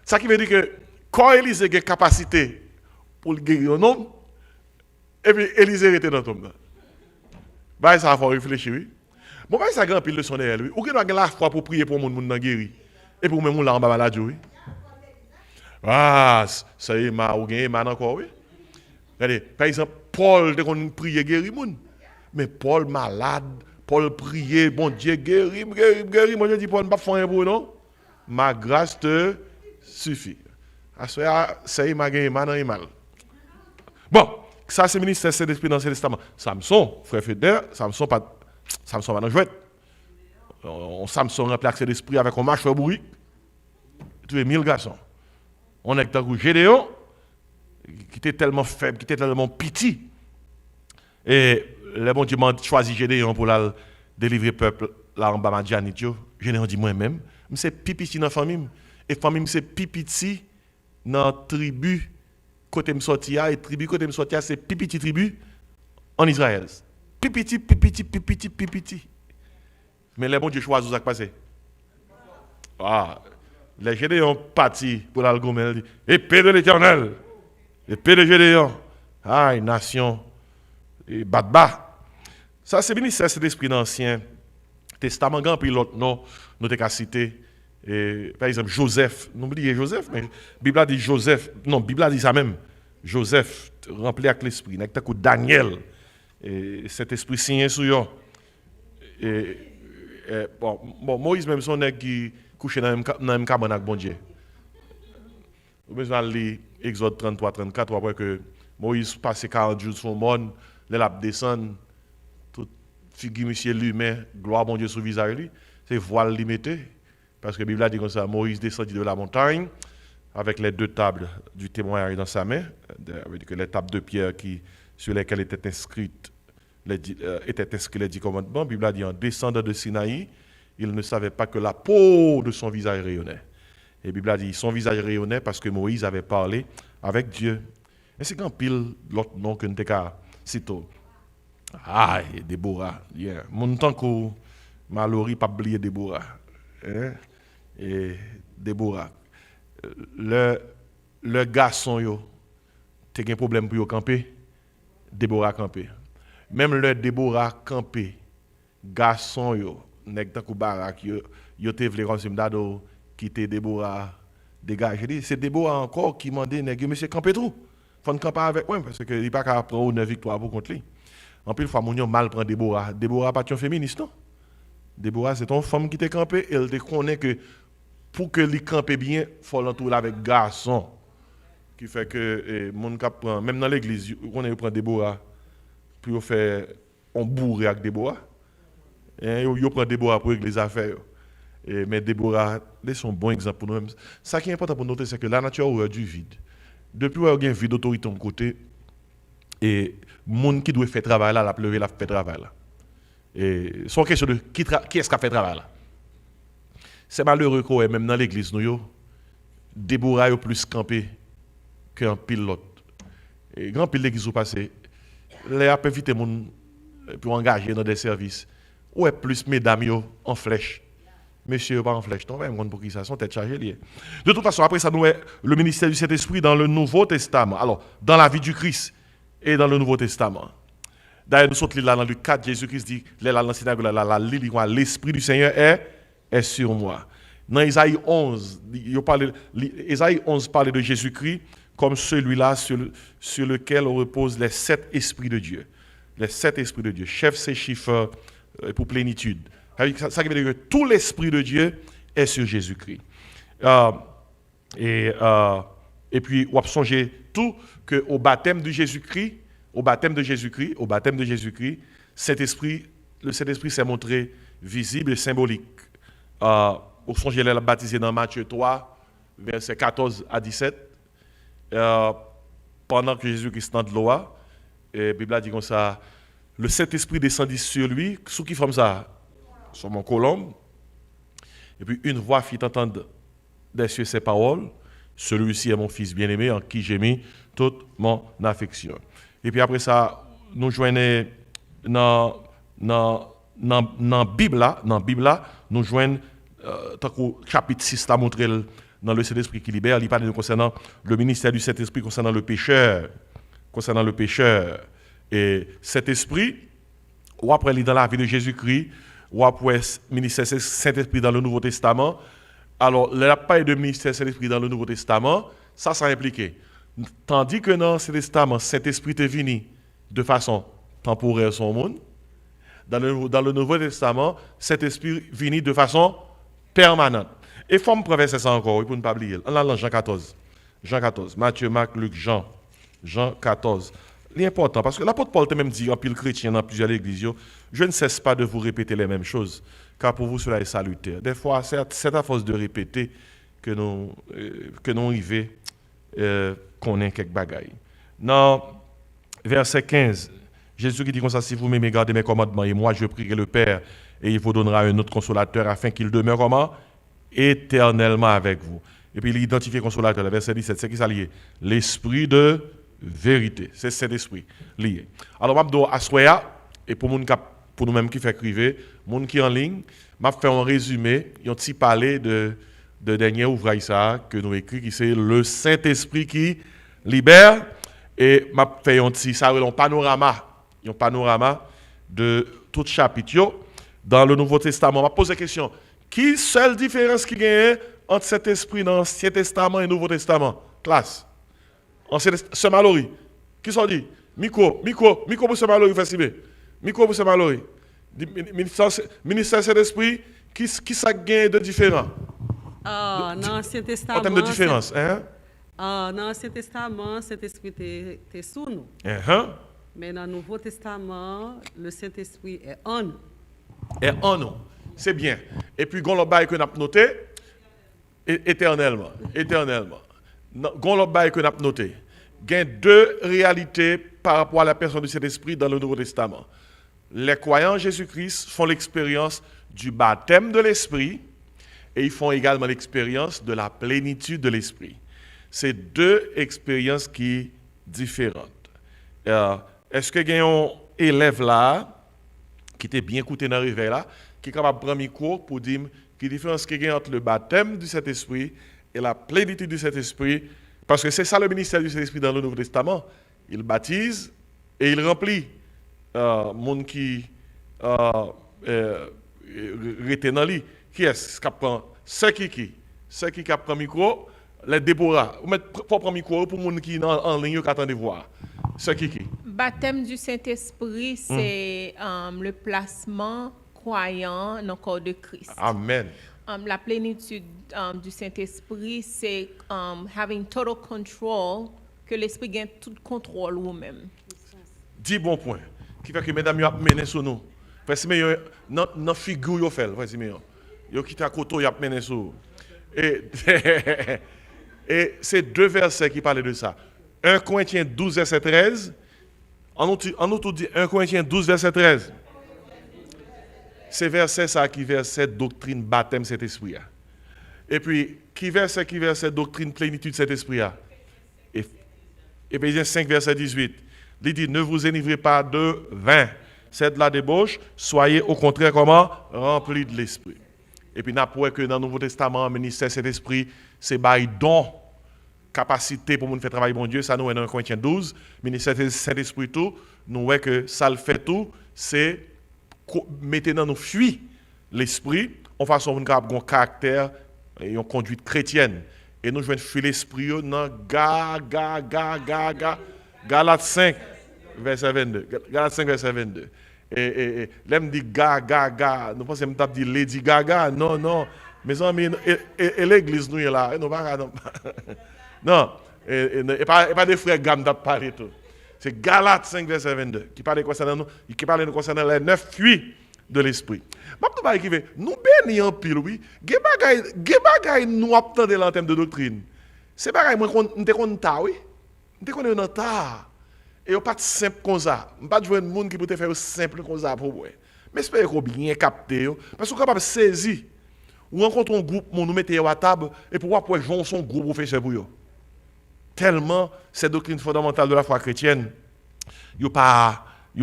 Ça qui veut dire que quand Élisée a capacité pour guérir un homme, et puis Élisée était dans tombe. Bah ça faut réfléchir. Oui. Bon bah ça grand pile leçon derrière lui. Ou qu'il a la foi pour prier pour monde dans guéri. Et pour même là en bas maladie oui. Ça y est, ou gagné man encore, oui. Regardez, par exemple, Paul, de prier guérir moun. Mais Paul malade, Paul prier, bon Dieu, guéris. Moi je dis, Paul, ne pas faire un pour non. Ma grâce te suffit. Ça y est, m'a gagné man mal. Bon, ça c'est le ministère de l'Esprit dans le Testament. Samson, frère Fédère, Samson pas dans jouet. Samson rempli avec l'esprit avec un mâchoire bourri. Tu es 1000 garçons. On est dans Gédéon, qui était tellement faible, qui était tellement petit. Et le bon Dieu m'a choisi Gédéon pour la délivrer le peuple là en bas Madianite. Gédéon dit moi-même, c'est pipiti dans la famille. Et la famille, c'est pipiti dans la tribu côté me sortir. Et tribu côté me sortir, c'est pipiti tribu en Israël. Pipiti, pipiti, pipiti, pipiti. Mais le bon Dieu choisit où ça passé. Ah, les Gédéons partis pour l'algomel. Il dit, épée de l'Éternel, épée de Gédéon. Ah, une nation, et batba. Ça, c'est ministère cet esprit dans l'Ancien Testament. Puis l'autre nom, nous avons cité. Par exemple, Joseph. N'oubliez Joseph, mais la Bible a dit Joseph. Non, la Bible a dit ça même. Joseph, rempli avec l'esprit. Daniel. Et cet esprit signé sur eux. Bon, Moïse, même son nègre qui couche dans le même cabane avec bon Dieu. Vous besoin de lire Exode 33-34, après que Moïse passe 40 jours sur le monde, il a descendu, toute figure monsieur lui-même, gloire bon Dieu sur le visage lui, c'est voile limité. Parce que la Bible a dit comme ça, Moïse descendit de la montagne avec les 2 tables du témoignage dans sa main, avec les tables de pierre sur lesquelles étaient inscrits les 10 commandements. La Bible a dit en descendant de Sinaï, il ne savait pas que la peau de son visage rayonnait. Et la Bible a dit son visage rayonnait parce que Moïse avait parlé avec Dieu. Et c'est quand pile l'autre nom que nous avons cité. Ah, Déborah. Yeah. Mon temps que Mallory pas oublié Déborah. Hein? Et Déborah. Le garçon, tu as un problème pour camper. Déborah camper. Même le Déborah camper. Garçon, nèg tan kou barak, yo te vle comme si m'dado quitter Déborah dégager. C'est Déborah encore qui m'a dit nèg monsieur camper tout. Faut camper avec moi parce que il pas capable prendre une victoire pour contre lui. En pile fois mon yo mal prend Déborah. Déborah pas une féministe non. Déborah c'est ton femme qui te campé, elle te connaît que pour que lui camper bien, faut l'entourer avec garçon qui fait que mon cap prend même dans l'église, on prend Déborah pour faire on bourre avec Déborah. Yo prend Déborah pour régler les affaires. Mais Déborah, c'est un bon exemple pour nous. Ça qui est important pour noter, c'est que la nature a du vide. Depuis qu'il y a un vide d'autorité de côté, et le monde qui doit faire travail là, la pleurer, la fait travail là. Et c'est une question de qui est-ce qui a fait travail là. C'est malheureux que même dans l'église, Déborah est plus campé qu'un pilote. Et grand pile l'église au passé, les a invité les gens pour engager dans des services. Ou est plus mesdames en flèche. Monsieur pas en flèche, non, mais pour qui ça sont tête chargée liée. De toute façon, après ça nous est le ministère du Saint-Esprit dans le Nouveau Testament. Alors, dans la vie du Christ et dans le Nouveau Testament. D'ailleurs, nous sommes là dans Luc 4, Jésus-Christ dit, là dans la synagogue, l'Esprit du Seigneur est sur moi. Dans Isaïe 11, Isaïe 11 parle de Jésus-Christ comme celui-là sur lequel on repose les 7 esprits de Dieu. Les 7 esprits de Dieu. Chef, c'est chiffre pour plénitude. Ça veut dire que tout l'Esprit de Dieu est sur Jésus-Christ. Et puis, on va songer tout qu'au baptême de Jésus-Christ, le Saint-Esprit s'est montré visible et symbolique. Au songer, il est baptisé dans Matthieu 3, versets 14 à 17. Pendant que Jésus-Christ est dans l'eau, la Bible a dit comme ça, le Saint-Esprit descendit sur lui, sous qui forme ça? Sur mon colombe. Et puis une voix fit entendre des cieux ces paroles, celui-ci est mon fils bien-aimé en qui j'ai mis toute mon affection. Et puis après ça, nous joignons dans la Bible, nous joignons chapitre 6 là montré dans le Saint-Esprit qui libère, il parle concernant le ministère du Saint-Esprit concernant le pécheur. Et cet esprit, ou après dans la vie de Jésus-Christ, ou après ministère Saint-Esprit dans le Nouveau Testament. Alors, le pas de ministère Saint-Esprit dans le Nouveau Testament, ça impliqué. Tandis que dans ce testament, Saint-Esprit est venu de façon temporaire sur le monde. Dans le Nouveau Testament, Saint-Esprit est venu de façon permanente. Et il faut me prévenir ça encore, pour ne pas oublier. On a dans Jean 14. Matthieu, Marc, Luc, Jean 14. L'important, parce que l'apôtre Paul t'a même dit en pile chrétien dans plusieurs églises, je ne cesse pas de vous répéter les mêmes choses, car pour vous cela est salutaire. Des fois, c'est à force de répéter que nous arrivons qu'on ait quelques bagailles. Dans verset 15, Jésus qui dit comme ça, si vous m'aimez, gardez mes commandements, et moi je prierai le Père, et il vous donnera un autre consolateur, afin qu'il demeure comment? Éternellement avec vous. Et puis il identifie le consolateur, le verset 17, c'est qui ça lié? L'esprit de vérité. C'est cet esprit lié. Alors, je vais asseoir, et pour nous-mêmes qui fait écrire, gens qui en ligne, je vais faire un résumé, un petit parler de dernier ouvrage ça, que nous écrit, qui c'est le Saint-Esprit qui libère. Et je vais faire un panorama de tout chapitre. Dans le Nouveau Testament, je vais poser la question, qui seule différence qui gagne entre cet esprit dans l'Ancien Testament et le Nouveau Testament? Classe. C'est Mallory. Qui sont dit? Miko pour ce Mallory, facile. Miko pour ce Mallory. Ministère Saint-Esprit, qui ça gagne de différent? Dans l'Ancien Testament. En termes de différence, hein? Dans l'Ancien Testament, Saint-Esprit était sous nous. Mais dans le Nouveau Testament, le Saint-Esprit est en nous. Et en nous. C'est bien. Et puis, gon l'obay que nous avons noté, éternellement. Gon l'obay que nous avons noté. Il y a deux réalités par rapport à la personne du Saint-Esprit dans le Nouveau Testament. Les croyants en Jésus-Christ font l'expérience du baptême de l'Esprit et ils font également l'expérience de la plénitude de l'Esprit. C'est deux expériences qui sont différentes. Est-ce qu'il y a un élève là, qui était bien écouté dans le réveil là, qui est capable de prendre un cours pour dire qu'il y a une différence qu'il y a entre le baptême du Saint-Esprit et la plénitude du Saint-Esprit? Parce que c'est ça le ministère du Saint-Esprit dans le Nouveau Testament. Il baptise et il remplit. Monde qui était dans lui. Qui est-ce qui prend? C'est qui prend le micro? Les Déborah. Vous mettez prendre le micro pour les gens qui sont en ligne qui attendent voir. C'est qui? Baptême du Saint-Esprit, c'est le placement croyant dans le corps de Christ. Amen. La plénitude du Saint-Esprit, c'est having total control, que l'Esprit gagne tout contrôle vous-même. 10 bons points. Qui fait que mesdames, vous mené sur nous. Parce que dans figure, vous faites. Vous quittez à côté, vous mené sur. Et c'est deux versets qui parlent de ça. 1 Corinthiens 12, verset 13. En nous dit 1 Corinthiens 12, verset 13. C'est verset ça qui verset doctrine baptême cet esprit. Et puis, qui verset doctrine plénitude cet esprit. Éphésiens 5, verset 18. Il dit, ne vous enivrez pas de vin, c'est de la débauche, soyez au contraire comment? Remplis de l'esprit. Et puis, nous avons que dans le Nouveau Testament, le ministère cet esprit, c'est bail don, capacité pour nous faire travailler bon Dieu, ça nous est dans Corinthiens 12, ministère Saint-Esprit tout, nous voyons que ça le fait tout, c'est mettre dans nos fuir l'esprit, en façon de avoir un caractère et une conduite chrétienne. Et nous jouons fuir l'esprit dans Galates 5, verset 22. Galates 5, verset 22. Et là, me dit nous pensons que je dis Lady Gaga. Non. Mes amis, et l'église, nous, est là. Non. Et pas des frères Gam d'ap parler tout. C'est Galates 5, verset 22, qui parle concernant les 9 fuites de l'esprit. Nous bénissons en pile, oui. Ge bagay nous attendons en termes de doctrine. C'est bagay, moi, nous te connaissons ta, oui. Nous te connaissons ta. Et pas simple comme ça. Je ne pas jouer un monde qui peut te faire simple comme ça pour moi. Mais j'espère qu'on bien capté. Parce qu'on est capable de saisir. Ou rencontre un groupe, nous mettons à table, et pour voir jouer son groupe pour faire ça pour eux. Tellement, cette doctrine fondamentale de la foi chrétienne, ils n'ont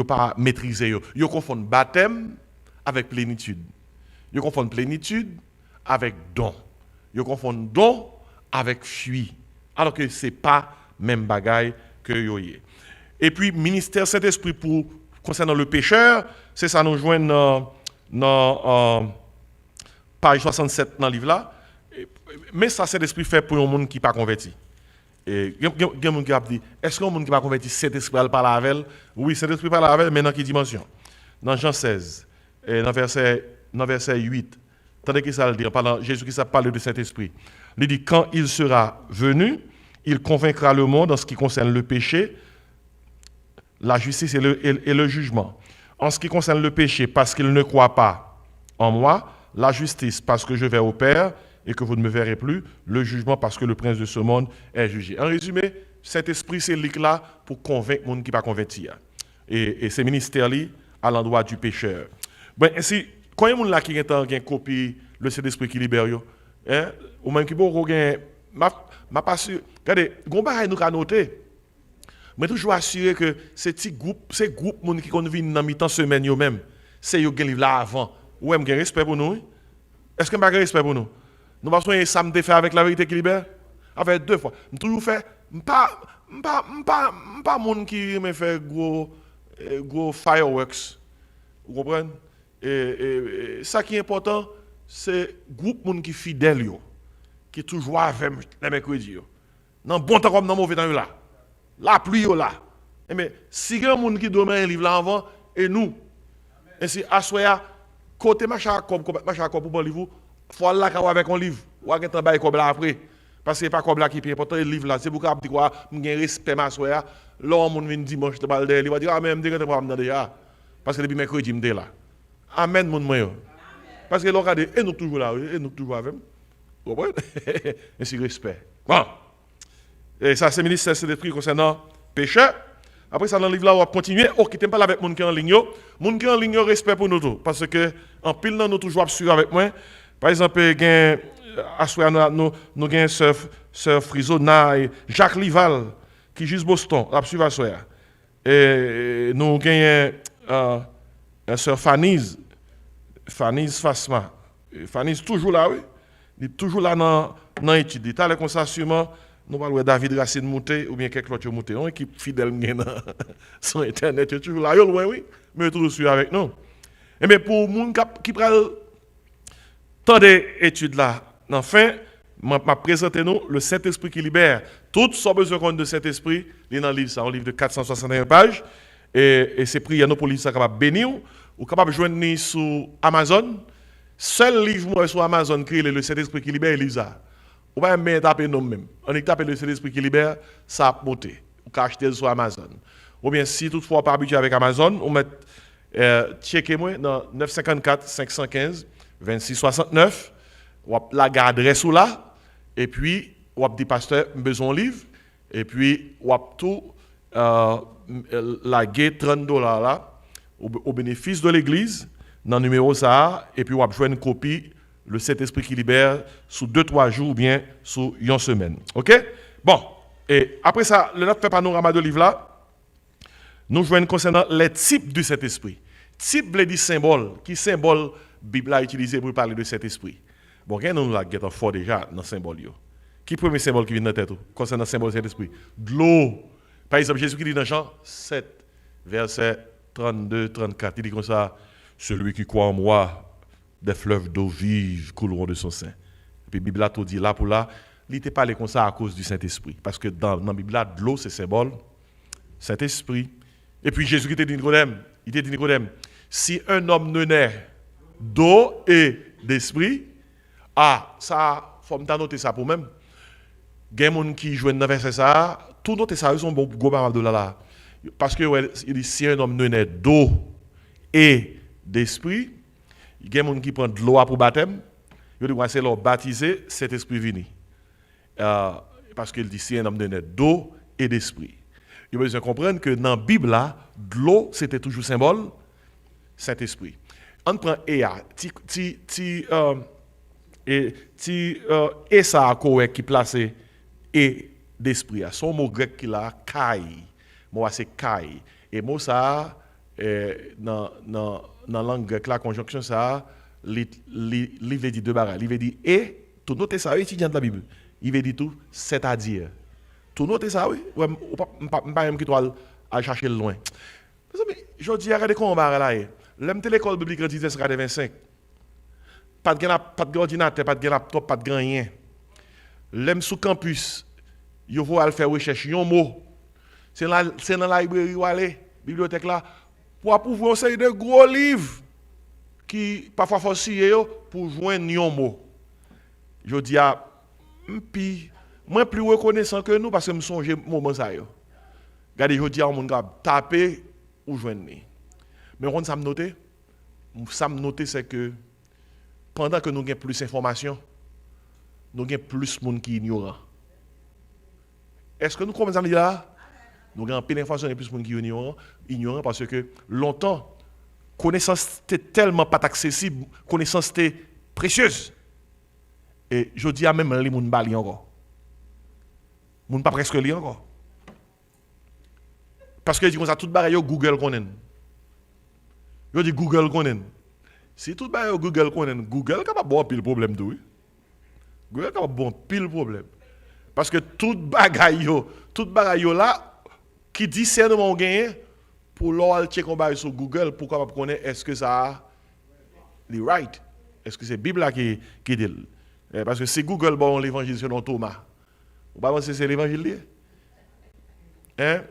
pas maîtrisé. Ils confondent baptême avec plénitude. Ils confondent plénitude avec don. Ils confondent don avec fuite. Alors que ce n'est pas même bagaille que vous avez. Et puis, ministère Saint-Esprit concernant le pécheur, c'est ça nous joint dans page 67 dans le livre là. Mais ça, Saint-Esprit fait pour un monde qui n'est pas converti. Et il y a un monde qui a dit, est-ce qu'un monde qui n'est pas converti, Saint-Esprit parle avec elle? Oui, Saint-Esprit parle avec elle, mais dans quelle dimension? Dans Jean 16, et dans verset 8, tandis qu'il ça le dit, Jésus qui parle de Saint-Esprit. Il dit, quand il sera venu, il convaincra le monde en ce qui concerne le péché, la justice et le jugement. En ce qui concerne le péché, parce qu'il ne croit pas en moi, la justice, parce que je vais au Père et que vous ne me verrez plus, le jugement, parce que le prince de ce monde est jugé. En résumé, cet esprit, c'est là pour convaincre les gens qui ne sont pas convertis. et ces ministères à l'endroit du pécheur. Ben, ainsi, quand il y a des gens qui ont une copie, le Saint-Esprit qui libère, hein, ou même qui ont m'a pas sûr. Regardez, nous avons noté. Mais toujours assurer que ces groupes qui viennent dans mi-temps semaine yo même, c'est eux qui livrent là avant. Ou est-ce que respect pour nous? Est-ce que vous avez respect pour nous? Nous passons un samedi fait avec la vérité qui libère? Avec 2 fois. Nous toujours fait pas monde qui me fait gros fireworks. Vous comprenez? Et ça qui est important, c'est groupe monde qui fidèle yo, qui toujours avec les mercredis yo. Dans bon temps comme dans mauvais temps là. La pluie là. Mais si il y a des gens qui doivent un livre là avant, et nous, et si Assoya, côté machin pour bon livre, il faut aller là avec un livre. Ou avec un bail comme là après. Parce que ce n'est pas comme là qui est important, le livre là. C'est pour que je dis respect à Assoya. L'homme vient dimanche, il va dire, ah, mais je vais pas déjà. Parce que depuis mercredi, je suis là. Amen, mon moyen. Parce que l'on a dit, et nous toujours là, et nous toujours avec. Vous comprenez? Et c'est respect. Bon. Et ça, c'est le ministère de l'Esprit concernant péché. Après ça, dans le livre là, on va continuer. Oh, qui t'aime pas avec les gens qui sont en ligne. Les gens qui sont en ligne, respect pour nous tous. Parce que, en pile, nous toujours suivre avec moi. Par exemple, nous avons Sœur Frisona et Jacques Lival, qui juste Boston, la suivre à Soya. Et nous avons Sœur Fanise Fasma. Fanise toujours là, oui. Il est toujours là dans l'étude. Il est comme ça, sûrement. Nous parlons de David Racine Mouté ou bien quelqu'un d'autre Mouté. On équipe fidèle sur Internet, toujours là, loin, oui, mais toujours suivre avec nous. Et bien pour les gens qui prennent tant d'études là, enfin, je présente nous le Saint-Esprit qui libère. Tout ce besoin de Saint-Esprit, il est dans le livre, c'est un livre de 461 pages. Et c'est prières pour livre, ça capable bénir ou capable joindre sur Amazon. Seul livre sur Amazon qui est le Saint-Esprit qui libère, livre ça. On va même taper nous-mêmes. On est tapé le Saint-Esprit qui libère, ça a monté. On peut acheter sur Amazon. Ou bien si toutefois pas habitué avec Amazon, on met checkez-moi dans 954 515 26 69. On la adresse là. Et puis, on dit pasteur, besoin de livre. Et puis, on tout la guette $30 là au bénéfice de l'église dans le numéro ça. Et puis, on va jouer une copie. Le Saint-Esprit qui libère sous 2-3 jours ou bien sous une semaine. OK? Bon. Et après ça, le notre fait panorama de livre là, nous jouons concernant les types du Saint-Esprit. Type veut dire symbole. Qui symbole Bible a utilisé pour parler de Saint-Esprit? Bon, nous la guettons fort déjà dans le symbole. Qui est le premier symbole qui vient dans la tête concernant le symbole du Saint-Esprit? De l'eau. Par exemple, Jésus qui dit dans Jean 7, verset 32-34, il dit comme ça, celui qui croit en moi, des fleuves d'eau vive couleront de son sein. Et puis, la Bible a tout dit là pour là, il n'était pas comme ça à cause du Saint-Esprit. Parce que dans la Bible, de l'eau, c'est symbole, Saint-Esprit. Et puis, Jésus qui était dit Nicodème, il était dit Nicodème, si un homme ne naît d'eau et d'esprit, ça, il faut noter ça pour même. Il y a des gens qui jouent dans verset ça, tout noter ça, ils sont bon gros de là. Parce que, il dit, si un homme ne naît d'eau et d'esprit, il y a des gens qui prennent de l'eau pour baptême. Il dit, c'est leur baptiser, cet esprit vini. Parce qu'il dit, si un homme donne d'eau et d'esprit. Il faut besoin comprendre que dans la Bible, là, de l'eau, c'était toujours symbole, cet esprit. On prend Ea, et ça correct qui place et d'esprit. Son mot grec qui là, kai. Moi, c'est kai. Et moi, ça, dans la langue grecque, la conjonction, ça, il veut dire deux bagages. Il veut dire et, tout noter ça, étudiant de la Bible. Il veut dire tout, c'est-à-dire. Tout noter ça, oui. Je ne pas même qui doit aller chercher loin. Je dis, regardez comment on va là. L'homme de l'école biblique dit 25. Pas de ordinateur, pas de laptop, pas de rien. L'homme sous campus, il faut aller faire recherche. Il y a un mot. C'est dans la librairie où aller, bibliothèque là, pour pouvoir essayer de gros livres qui parfois faut scier pour joindre un mot. Je dis à moi plus reconnaissant que nous parce que me songe moment ça yo. Regardez, je dis à mon gars taper ou joindre. Mais on ça me noter c'est que pendant que nous avons plus d'informations, nous avons plus de monde qui ignorant. Est-ce que nous commençons à dire là? Nous avons plein d'informations et plus de monde qui sont ignorants parce que longtemps, connaissance était tellement pas accessible, connaissance était précieuse. Et je dis à même les gens ne lisent encore. Les gens pas presque lire encore. Parce que ils disent ça, tout bagaille Google connaît. Yo dit Google connaît. Si tout bagaille Google connaît, Google capable bon pile problème tout. Google capable bon pile problème. Parce que tout bagaille là qui discernement gagné pour l'or checker on sur Google pour capable connaître est-ce que ça est right. Est-ce que c'est Bible là qui dit. Parce que c'est Google bon l'évangile selon Thomas. Vous pas penser c'est l'évangile hein?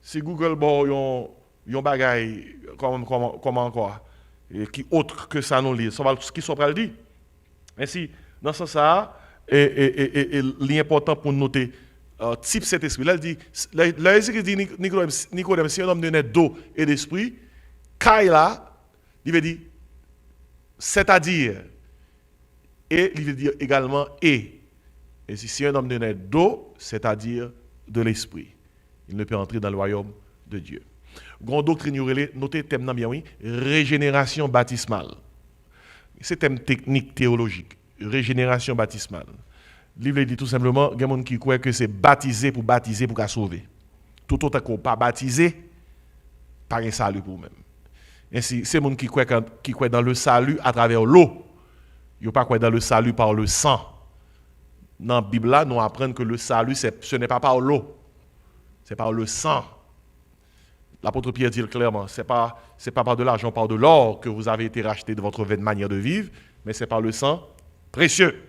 Si Google bon yon bagay comment encore qui autre que ça nous lit, ça va ce qui soit pas le dire. Ainsi dans ce sens ça et l'important pour noter type cet esprit. Là il dit là il dit Nicodème c'est un homme de net d'eau et d'esprit. Kai là il veut dire c'est-à-dire et il veut dire également et si c'est un homme de net d'eau, c'est-à-dire de l'esprit. Il ne peut entrer dans le royaume de Dieu. Grande doctrine, notez thème bien oui, régénération baptismale. C'est thème technique théologique, régénération baptismale. Le livre dit tout simplement, il y a des gens qui croient que c'est baptiser pour sauver. Tout autant qu'on pas baptisé, pas un salut pour vous-même. Ainsi, c'est les gens qui croient dans le salut à travers l'eau. Ils ne croient pas dans le salut par le sang. Dans la Bible, là, nous apprenons que le salut, ce n'est pas par l'eau, c'est par le sang. L'apôtre Pierre dit clairement, ce n'est pas par de l'argent, par de l'or que vous avez été racheté de votre vaine manière de vivre, mais c'est par le sang précieux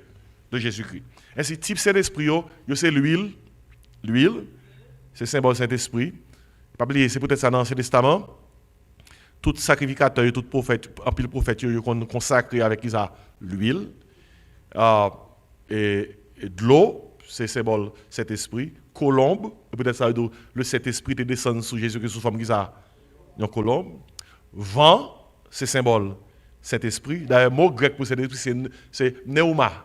de Jésus-Christ. Ainsi, type Saint-Esprit, c'est l'huile. L'huile, c'est le symbole Saint-Esprit. Pas oublier, c'est peut-être ça dans l'Ancien Testament. Tout sacrificateur, tout prophète, un pile prophète, consacré avec l'huile. Et de l'eau, c'est le symbole Saint-Esprit. Colombe, peut-être ça le Saint-Esprit te descend sur Jésus-Christ sous forme une colombe. Vent, c'est le symbole Saint-Esprit. D'ailleurs, le mot grec pour Saint-Esprit, c'est pneuma.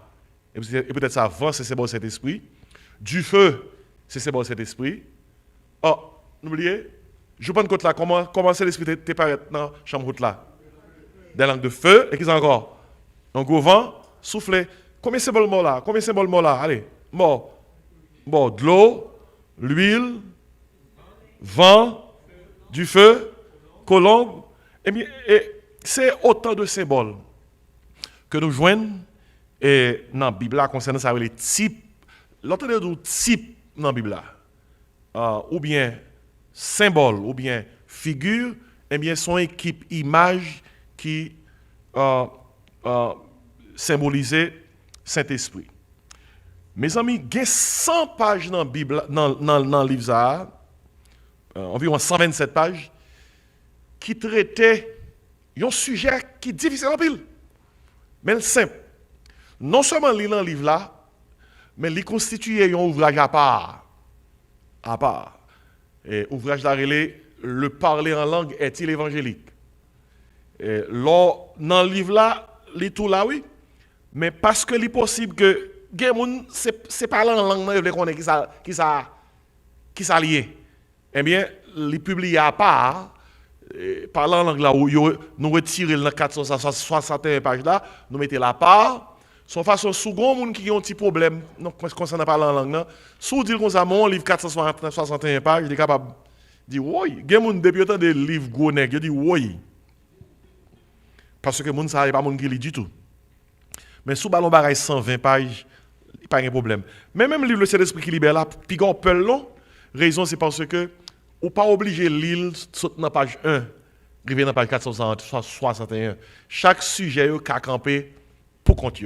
Et peut-être ça, vent, c'est le symbole Saint-Esprit. Du feu, c'est le symbole Saint-Esprit. Oh, n'oubliez, je prends côté là, comment Saint-Esprit te paraît dans la chambre là? Des langues de feu, et qu'est-ce encore? Donc, au vent, souffler. Combien de symboles morts là? Combien de symboles morts là? Allez, mort. Bon, de l'eau, l'huile, vent, du feu, colombe. Et c'est autant de symboles que nous joignons et dans la Bible là, concernant ça, les types. L'autre de type dans la Bible là, ou bien symbole, ou bien figure, eh bien, son équipe image qui symbolisait Saint-Esprit. Mes amis, il y a 100 pages dans la Bible, dans le livre ça, environ 127 pages, qui traitaient un sujet qui est difficile en pile, mais simple. Non seulement lire dans le livre là, mais il constituait un ouvrage à part. À part. Et ouvrage là, le parler en langue est-il évangélique? Et dans le livre là, il tout là, oui, mais parce que il est possible que c'est parler en langue, qui ça lié. Eh bien, les publiés à part, parler en langue là, où nous retirons dans 461 pages là, nous mettons la part. Son façon, sous grand monde qui ont un petit problème, concernant parler en langue, sous dire comme ça, mon livre 461 pages, il est capable de dire oui. Il y a des gens depuis autant de livres gros nègres, il dit oui. Parce que les gens ne savent pas qui lit du tout. Mais sous ballon bagaille 120 pages, pas de problème. Mais même le livre Le Saint-Esprit qui libère là, puis on peut long, raison c'est parce que ou pas obligé de lire dans page 1, arriver dans page 461. Chaque sujet a campé pour compte.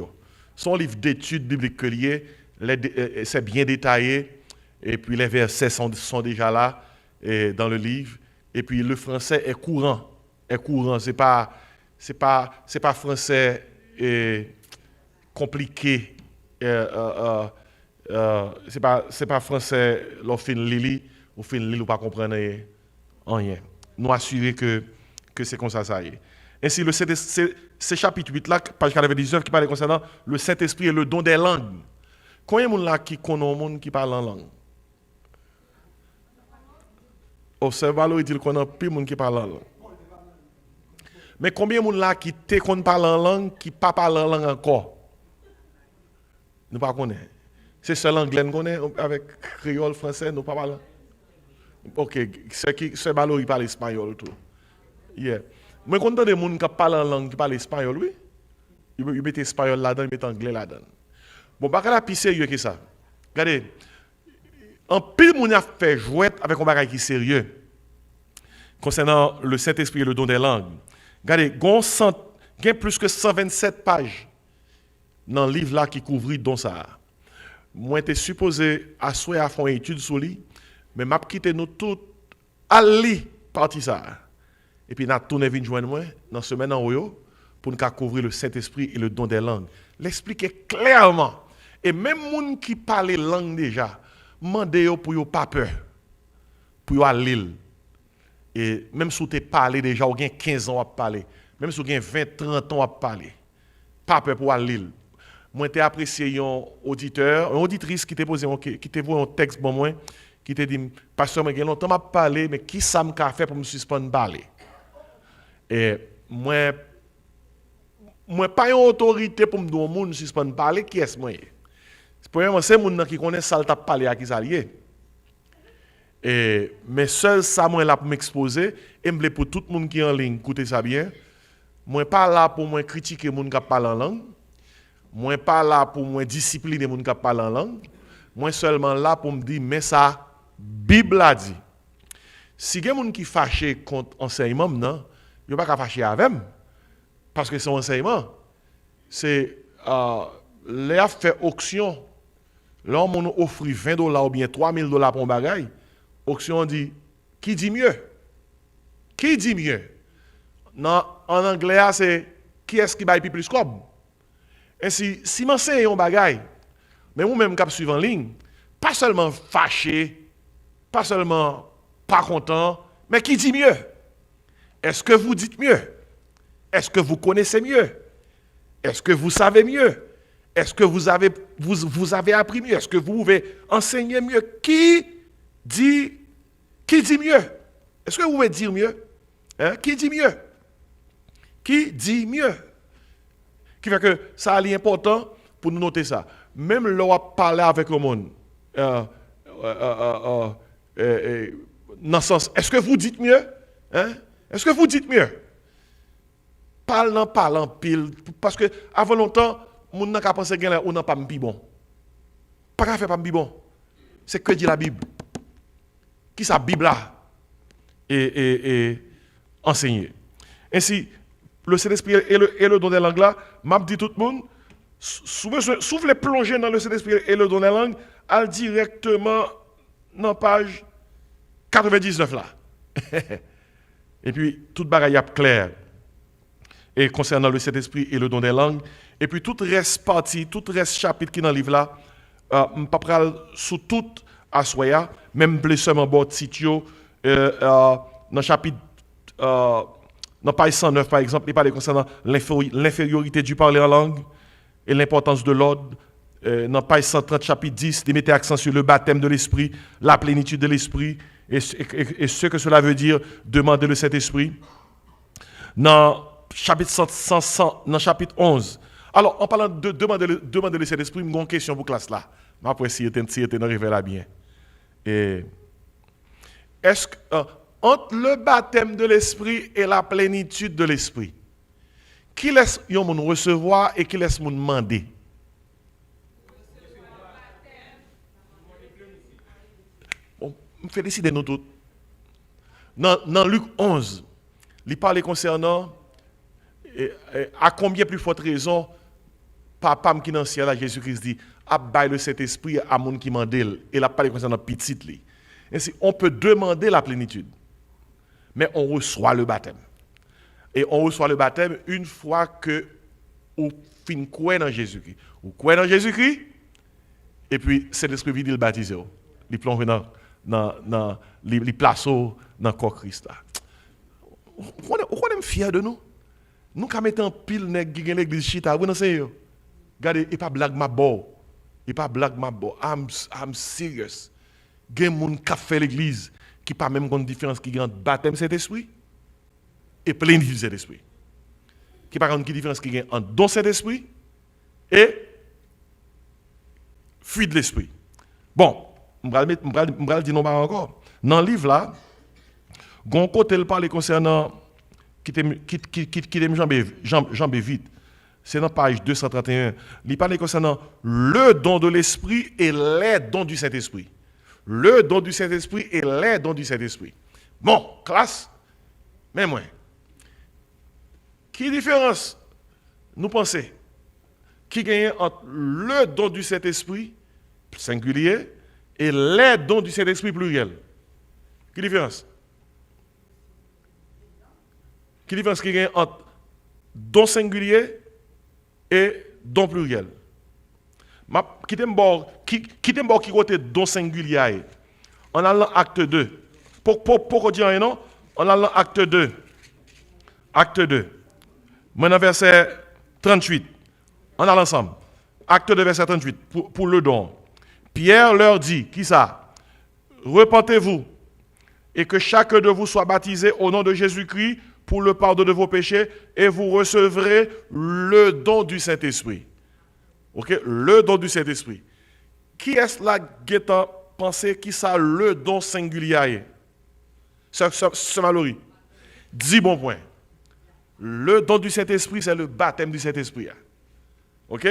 Son livre d'études bibliques que lié, c'est bien détaillé et puis les versets sont déjà là dans le livre et puis le français est courant, c'est pas français compliqué. C'est pas français l'offin lili ou fin lili ou pas comprendre rien. Nous assurer que c'est comme ça y est. Ainsi c'est chapitre 8 là page 99 qui parle concernant le Saint-Esprit et le don des langues. Combien de monde là qui connaît un monde qui parle en langue? Observe, il dit qu'on a plus de monde qui parle en langue. Mais combien de monde là qui te qu'on parle en langue, qui pas parle en langue encore? Nous pas connaît. C'est seul anglais qu'on connaît avec créole français, nous pas parler. OK, c'est Malo il parle espagnol tout. Yeah. Mais quand des gens qui parlent en langue, qui parlent espagnol, oui. Ils mettent espagnol là-dedans, ils mettent anglais là-dedans. Bon, pas la plus sérieux que ça. Regardez, en pile moun a fait jouet avec un bagage qui sérieux concernant le Saint-Esprit et le don des langues. Regardez, il y a plus que 127 pages dans le livre là qui couvrit don ça. Moi j'étais supposé asseoir à faire une étude sur lui, mais m'a quitté nous tout à lire partie ça. Et puis n'a tourné vinn joindre moi dans semaine en haut pour nous couvrir le Saint-Esprit et le don des langues. L'expliquer clairement. Et même moun qui parle langue déjà, mandez pour yo pas peur. Pour yo aller. Et même si tu parlé déjà, ou gen 15 ans à parler, même si tu gen 20 30 ans à parler. Pas peur pour aller. Moi t'ai apprécié un auditeur, une auditrice qui t'a posé qui t'a vu un texte bon moi qui t'a dit pasteur moi gen longtemps m'a parlé mais qui ça m'a fait pour me suspendre parler. Et moi pas une autorité pour me dire monde suspendre parler qui est moi. Premièrement c'est monde qui connaît ça t'a parler à qui ça lié. Et mais seul ça moi là pour m'exposer et me pour tout le monde qui est en ligne écoutez ça bien. Moi pas là pour moi critiquer monde qui parle en langue. Moi pas là pour moi discipliner les gens qui parlent en langue. Moi seulement là pour me dire mais ça Bible a dit. Si il y a des gens qui fâchent contre enseignement non, il n'y a pas qu'à fâcher avec moi parce que son enseignement c'est les a fait auction. Là on offre $20 ou bien $3,000 pour un bagage. Auction dit qui dit mieux? Qui dit mieux? Non, en anglais c'est qui est-ce qui baille plus comme? Ainsi, si m'enseigne un bagay, mais moi-même cap suivant ligne, pas seulement fâché, pas seulement pas content, mais qui dit mieux? Est-ce que vous dites mieux? Est-ce que vous connaissez mieux? Est-ce que vous savez mieux? Est-ce que vous avez appris mieux? Est-ce que vous pouvez enseigner mieux? Qui dit mieux? Est-ce que vous pouvez dire mieux? Hein? Qui dit mieux? Qui dit mieux? Qui fait que ça est important pour nous noter ça. Même lorsqu'on parle avec le monde, dans le sens, est-ce que vous dites mieux? Hein? Est-ce que vous dites mieux? Parlant pile. Parce que avant longtemps, on n'a qu'à penser qu'on n'a pas de bon. Pas qu'à faire pas de bon. C'est que dit la Bible. Qui sa Bible là? Et enseigner. Ainsi, le Saint-Esprit et le don des langues là, m'a dit tout le monde, souffle les plonger dans le Saint-Esprit et le don des langues, al directement dans la page 99 là. Et puis, toute bagaille clair. Et concernant le Saint-Esprit et le don des langues, et puis tout reste partie, tout reste chapitre qui est dans le livre là, je ne pas parler sous tout à soya, même plus seulement bord sitio, dans le chapitre dans page 109, par exemple, il parle concernant l'infériorité du parler en langue et l'importance de l'ordre. Dans page 130, chapitre 10, il mettait accent sur le baptême de l'esprit, la plénitude de l'esprit et ce que cela veut dire, demander le Saint-Esprit. Dans chapitre 11. Alors, en parlant de demander le Saint-Esprit, j'ai une question pour la classe là. Je vais essayer d'arriver là bien. Est-ce que entre le baptême de l'esprit et la plénitude de l'esprit, qui laisse yon moun recevoir et qui laisse moun demander? Bon, félicitez nous tous. Dans Luc 11, il parle concernant à combien plus forte raison papa qui dans le ciel, Jésus-Christ dit, abaille le Saint-Esprit à moun qui mandel et la parle concernant petite li. Ainsi, on peut demander la plénitude. Mais on reçoit le baptême. Et on reçoit le baptême une fois que on fin croire dans Jésus-Christ. On croit dans Jésus-Christ, et puis c'est l'Esprit vide le baptise. Il plonge dans les places dans le corps Christ. On est fiers de nous. Nous qui mettons pile nèg qui gagne l'église chita, vous n'enseignez. Regardez, et pas blague ma bo. Et pas blague ma bo. I'm serious. Gen moun qui fait l'église qui pas même une différence qui entre baptême Saint-Esprit et plénitude du Saint-Esprit. Qui pas une différence qui entre don Saint-Esprit et fuite de l'esprit. Bon, je vais dire non encore. Dans le livre là, gon côté il parle concernant qui jambe vite. C'est dans page 231. Il parle concernant le don de l'esprit et les dons du Saint-Esprit. Le don du Saint-Esprit et les dons du Saint-Esprit. Bon, classe, mais moi, qui différence nous pensons qui gagne entre le don du Saint-Esprit singulier et les dons du Saint-Esprit pluriel? Qui différence? Qui différence qui gagne entre don singulier et don pluriel? Qui côté don singulier? On a l'acte 2. Pourquoi dire non? On a l'acte 2. Acte 2. Maintenant verset 38. On a l'ensemble. Acte 2 verset 38 pour le don. Pierre leur dit, qui ça? Repentez-vous et que chacun de vous soit baptisé au nom de Jésus-Christ pour le pardon de vos péchés et vous recevrez le don du Saint-Esprit. Ok, le don du Saint-Esprit. Qui est-ce là qui a pensé qui ça le don singulier? C'est Mallory. 10 bons points. Le don du Saint-Esprit, c'est le baptême du Saint-Esprit. Ok?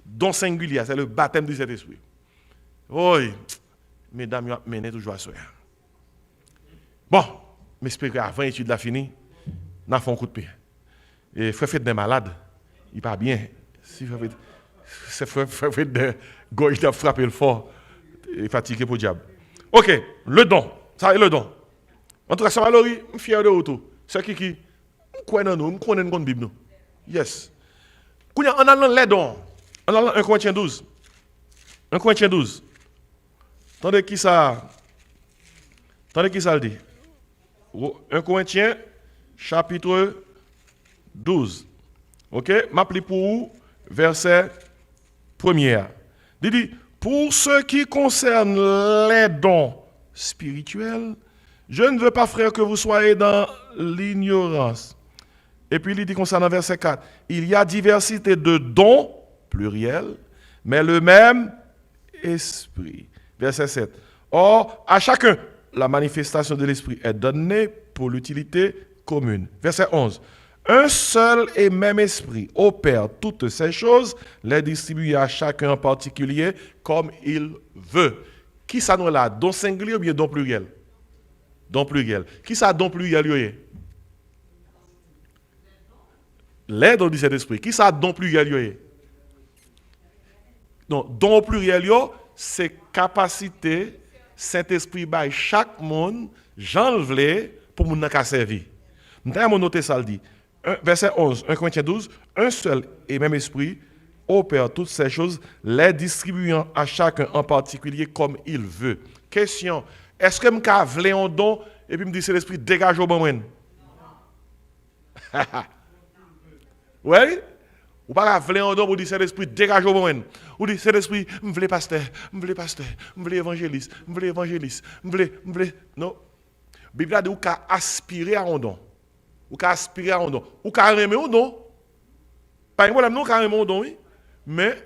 Don singulier, c'est le baptême du Saint-Esprit. Oui, mesdames, vous menez toujours à ça. Bon, mais j'espère qu'avant l'étude la fini, nous avons fait un coup de pied. Et frère fait des malades, il pas bien. Si frère fait des gorge de frapper le fort, il est fatigué pour le diable. Ok, le don, ça est le don. En tout cas, ça va je suis fier de vous. C'est qui quoi dans nous, nous connaissons la Bible. Yes. On a les dons. On a 1 Corinthiens 12. 1 Corinthiens 12. Attendez qui ça le dit. 1 Corinthiens chapitre 12. OK, m'appelle pour vous verset 1er. Il dit pour ce qui concerne les dons spirituels, je ne veux pas, frère, que vous soyez dans l'ignorance. Et puis il dit concernant verset 4, il y a diversité de dons, pluriel, mais le même esprit. Verset 7. Or, à chacun, la manifestation de l'esprit est donnée pour l'utilité commune. Verset 11. Un seul et même esprit opère toutes ces choses, les distribue à chacun en particulier comme il veut. Qui ça nous là? Don singulier ou bien don pluriel? Don pluriel. Qui ça don pluriel? Les dons du Saint-Esprit. Qui ça don pluriel? Non, don pluriel, c'est capacité Saint-Esprit by chaque monde, j'enlève pour mon n'a servir. Nous noter ça le dit. Verset 11, 1 Corinthiens 12, un seul et même esprit opère toutes ces choses, les distribuant à chacun en particulier comme il veut. Question, est-ce que je veux un don et puis me dit c'est l'esprit dégage au bon? Oui? Ou pas vle un don pour dire c'est l'esprit dégage au bon. Ou dire c'est l'esprit me vle pasteur, me vle évangéliste, non. Bible a dit ou ka aspirer à un don. Ou ka aspirer à un don. Ou ka aimer un don. Pas un problème non ka aimer un don oui, mais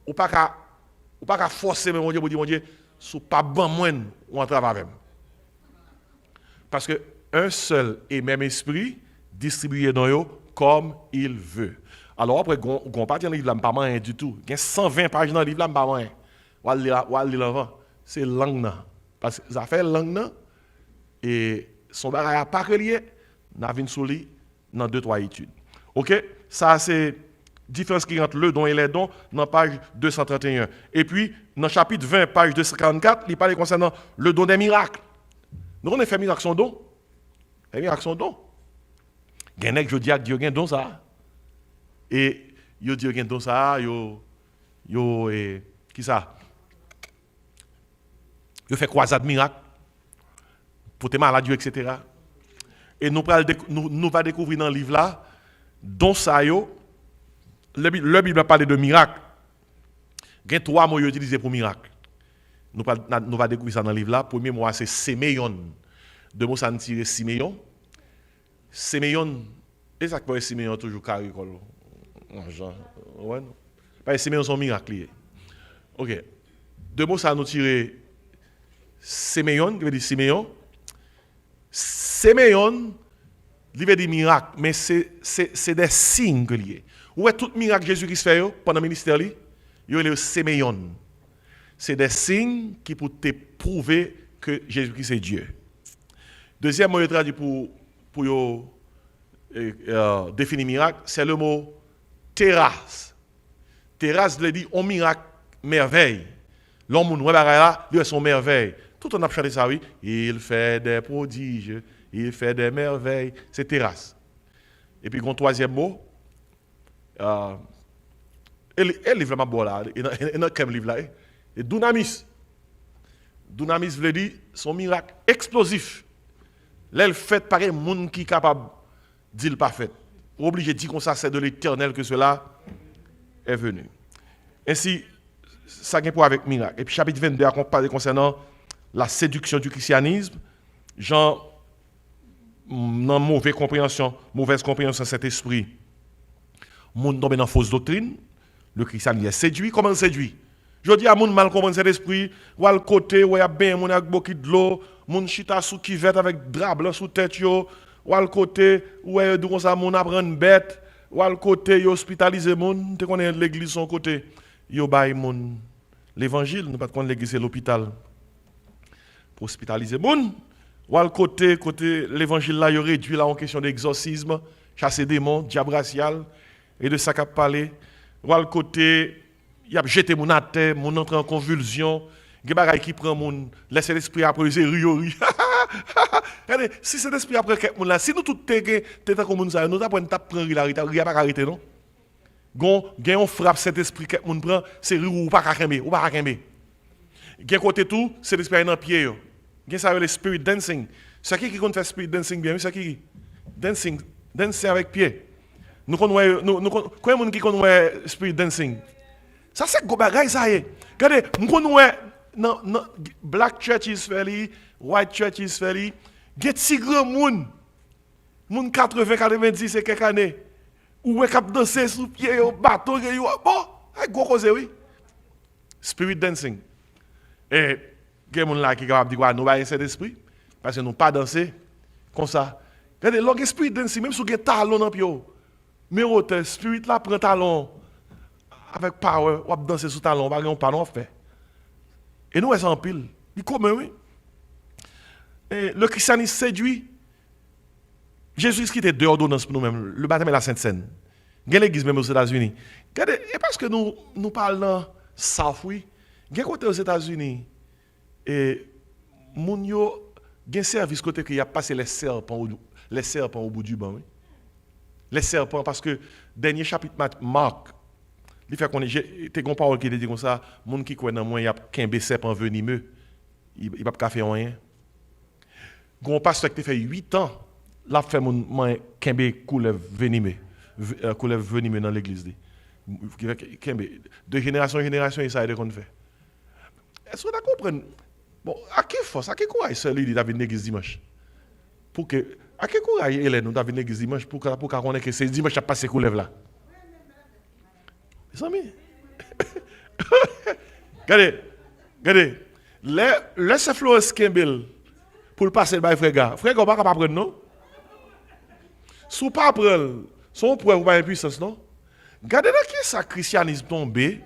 ou pas ka forcer mon Dieu, sous pas bon moine ou en travail même. Parce que un seul et même esprit distribué dans eux comme il veut. Alors après, on pas dans le livre là, pas rien du tout. Il y a 120 pages dans le livre là, pas rien. On va lire l'avant. C'est langue là. Parce que ça fait langue là et son bagage n'a pas relié, n'a vu sur lui dans 2-3 études. OK? Ça c'est différence qui entre le don et les dons dans page 231. Et puis dans chapitre 20 page 244, il parle concernant le don des miracles. Nous on a fait miracle son don. Les miracles son don. Genek je dis à Dieu gen don ça. Et yo dit gen don ça, yo qui ça? Yo fait croisade miracle pour tes malades etc. Et nous va découvrir dans le livre là don ça yo le Bible a parlé de miracle. Il y a 3 mots utilisés pour miracle. Nous va découvrir ça dans le livre là. Premier mois, c'est Siméon. Deux mots, ça nous tire Siméon. Siméon, et ça que Siméon toujours caricole. Ouais, non. Parce que Siméon sont miracles. Ok. Deux mots, ça nous tire Siméon, qui veut dire Siméon. Siméon, il veut dire miracle, mais c'est des signes que lié. Où est tout miracle Jésus-Christ fait pendant le ministère, il y a le Siméon. C'est des signes qui pour te prouver que Jésus-Christ est Dieu. Deuxième mot traduit pour définir miracle, c'est le mot terrasse. Terrasse veut dire un miracle, merveille. L'homme nous là, il est son merveille. Tout on a chanté ça, oui. Il fait des prodiges, il fait des merveilles. C'est terrasse. Et puis, un troisième mot, elle est vraiment bon là. Il y a quel livre là? Et dunamis. Dunamis veut dire son miracle explosif. Là, elle fait par un monde qui est capable de dire le parfait. Obligé de dire comme ça, c'est de l'Éternel que cela est venu. Ainsi, ça vient pour avec miracle. Et puis, chapitre 22, on parle concernant la séduction du christianisme. Jean, dans mauvaise compréhension de cet esprit, monde tombe dans fausse doctrine. Le christianisme est séduit. Comment il séduit? Je dis à moun mal comprendre cet esprit, ou à le côté où il y a bien moun avec beaucoup de l'eau, moun chita sous kivette avec drap blanc sous tête yo, ou à le côté où il y a comme ça moun apprend bête, ou à le côté yo hospitaliser moun, te connaît l'église son côté, yo bay moun l'évangile, nous pas connaître l'église c'est l'hôpital. Pour hospitaliser moun, ou à le côté l'évangile là yo réduit là en question d'exorcisme, chasser démons, diable racial et de ça qu'a parlé, ou à le côté il a jeté mon à terre, mon entre en convulsion, il y a des qui prend mon laisse l'esprit après c'est riori. Regardez, si cet esprit après quelqu'un là, si nous tout t'es comme nous ça, nous t'apprendre tape prendre il a pas arrêter non. Gon on frappe cet esprit quelqu'un prend, c'est ou pas kembe, ou pas kembe. Gen côté tout, c'est l'esprit dans pied yo. Gen ça le spirit dancing. C'est qui compte faire spirit dancing bien, c'est qui? Dancing avec pied. Nous quoi monde qui connaît spirit dancing? Ça c'est go bagay ça y est. Regardez, m'konnou non black churches fait white churches fait get si grand moun 80 90 c'est quelques années ou est cap danser sous pied au bateau yo bon ay go cause oui. Spirit dancing. Et gen moun là qui capable dire quoi nous va cet esprit parce que nous pas danser comme ça. Regardez, le spirit dancing même sous gen talon dans pied. Mais autre spirit là prend talon avec power, on va danser sous talon, on va pas non fait. Et nous, c'est en pile. Il commun, oui. Et le christianisme séduit. Jésus qui était deux ordonnances pour nous-mêmes, le baptême et la Sainte Seine. Il y a l'église même aux États-Unis. Et parce que nous parlons South, oui, il y a côté aux États-Unis, et moun yo, il y a un service côté qui a passé les serpents au bout du banc, oui. Les serpents, parce que dernier chapitre Marc, il fait qu'on est gon parole qui dit comme ça, monde qui croit dans moi, il y a qu'un serpent venimeux, il va pas faire rien. Gon pasteur qui fait 8 ans, l'a fait mon qu'un couleuvre venimeux dans l'église de génération en génération et ça aide qu'on fait. Est-ce que vous comprenez? Bon, à quelle force, à quel courage celui dit David l'église dimanche? Pour que à quel courage Hélène nous David l'église dimanche pour qu'on ait que c'est dimanche à passer couleuvre là. Mes amis. Regardez. Laisse Florence Campbell pour le passer par frère. Frère, on va pas prendre non. Si pas prendre, son preuve ou pas impuissance non. Regardez dans qui ça christianisme tombé.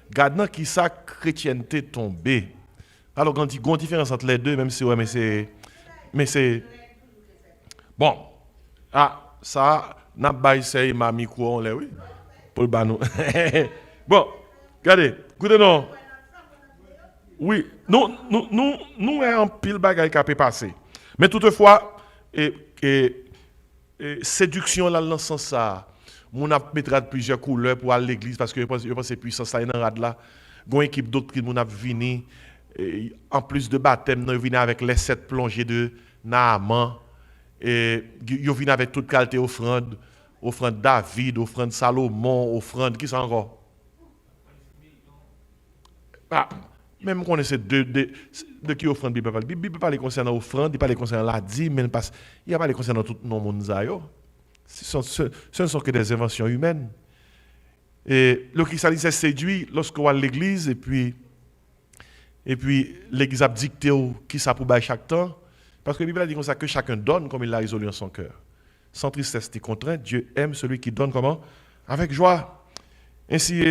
Regardez dans qui ça chrétienté tombé. Alors quand il y a une différence entre les deux même si ouais mais c'est bon. Ah, ça n'a pas essayé ma micro on là oui. Pour le banou. Bon, regardez, écoutez non. Oui, nous un pile bagaille qui a passé. Mais toutefois, séduction là dans le sens ça, mon a mettra plusieurs couleurs pour aller à l'église parce que je pense que puissance ça dans rad là. Gon équipe doctrine mon a vini en plus de baptême, nous vini avec les 7 plongées de Naaman et yo vini avec toute qualité offrande David, offrande Salomon, offrande qui sont encore? Même qu'on essaie de qui offrande Bible parle. Bible parle concernant offrande, il parle concernant la dîme, mais il n'y a pas concernant tout le monde. Ce ne sont que des inventions humaines. Et le christianisme est séduit lorsqu'on va à l'église et puis l'église a dicté qui ça pour bailler chaque temps. Parce que la Bible a dit comme ça que chacun donne comme il l'a résolu en son cœur. Sans tristesse ni contrainte, Dieu aime celui qui donne comment? Avec joie. Ainsi,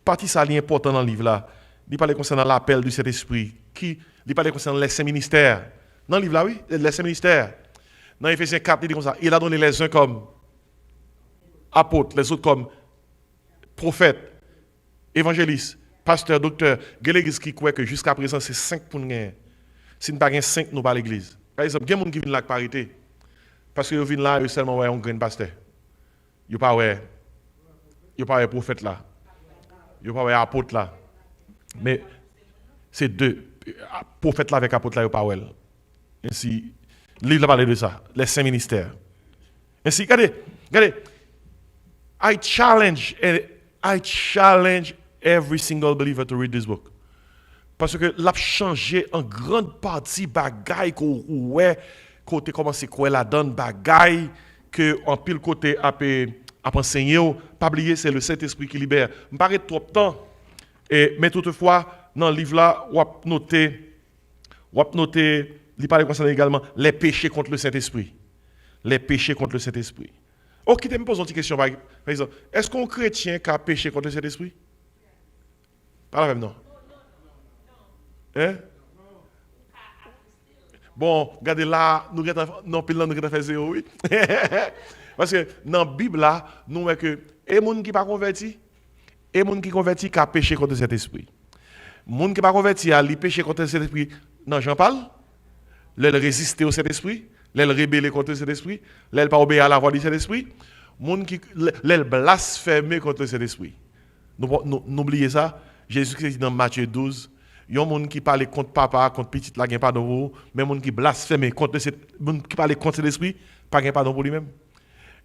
partie ça est important dans le livre là. Il parle concernant l'appel du Saint-Esprit. Il parle concernant les 5 ministères. Dans le livre là, oui, les 5 ministères. Dans Éphésiens 4, il dit comme ça. Il a donné les uns comme apôtres, les autres comme prophètes, évangélistes, pasteurs, docteurs. Il y a l'église qui croit que jusqu'à présent, c'est 5 pour nous gagner. Si nous n'avons pas 5, nous pas l'église. Par exemple, il y a des gens qui viennent là avec parité. Parce qu'ils viennent là, ils seulement un grand pasteur. Ils ne sont pas un prophète là. Ils ne sont pas un apôtre là. Mais c'est 2. Prophète là avec apôtre là, ils ne sont pas. Ainsi, le livre parle de ça. Les 5 ministères. Ainsi, regardez. I challenge every single believer to read this book. Parce que l'a changé en grande partie bagaille qu'on côté commencer quoi la donne bagaille que en pile côté a enseigner pas oublier c'est le Saint-Esprit qui libère. Me paraît trop temps mais toutefois dans le livre là on noter il parle concernant également les péchés contre le Saint-Esprit. Les péchés contre le Saint-Esprit. OK, tu me poses une petite question par exemple, est-ce qu'un chrétien qui a péché contre le Saint-Esprit? Pas la même non. Hein? Bon, regardez là, nous avons fait 0, oui. Parce que dans la Bible, là, nous voyons que les gens qui ne sont pas convertis, et les gens qui sont convertis qui ont péché contre cet esprit. Les gens qui ne sont pas convertis, ils péché contre cet esprit. Non, j'en parle. Ils résister au cet esprit, ils rebellent contre cet esprit, ils ne pas obéir à la voix de cet esprit. Les gens qui blasphèment contre cet esprit. N'oubliez ça. Jésus-Christ dans Matthieu 12. Il y a des gens qui parlent contre papa, contre petit, là, il n'y a pas de vous. Mais les gens qui blasphèment contre cet esprit, pas de pardon pour lui-même.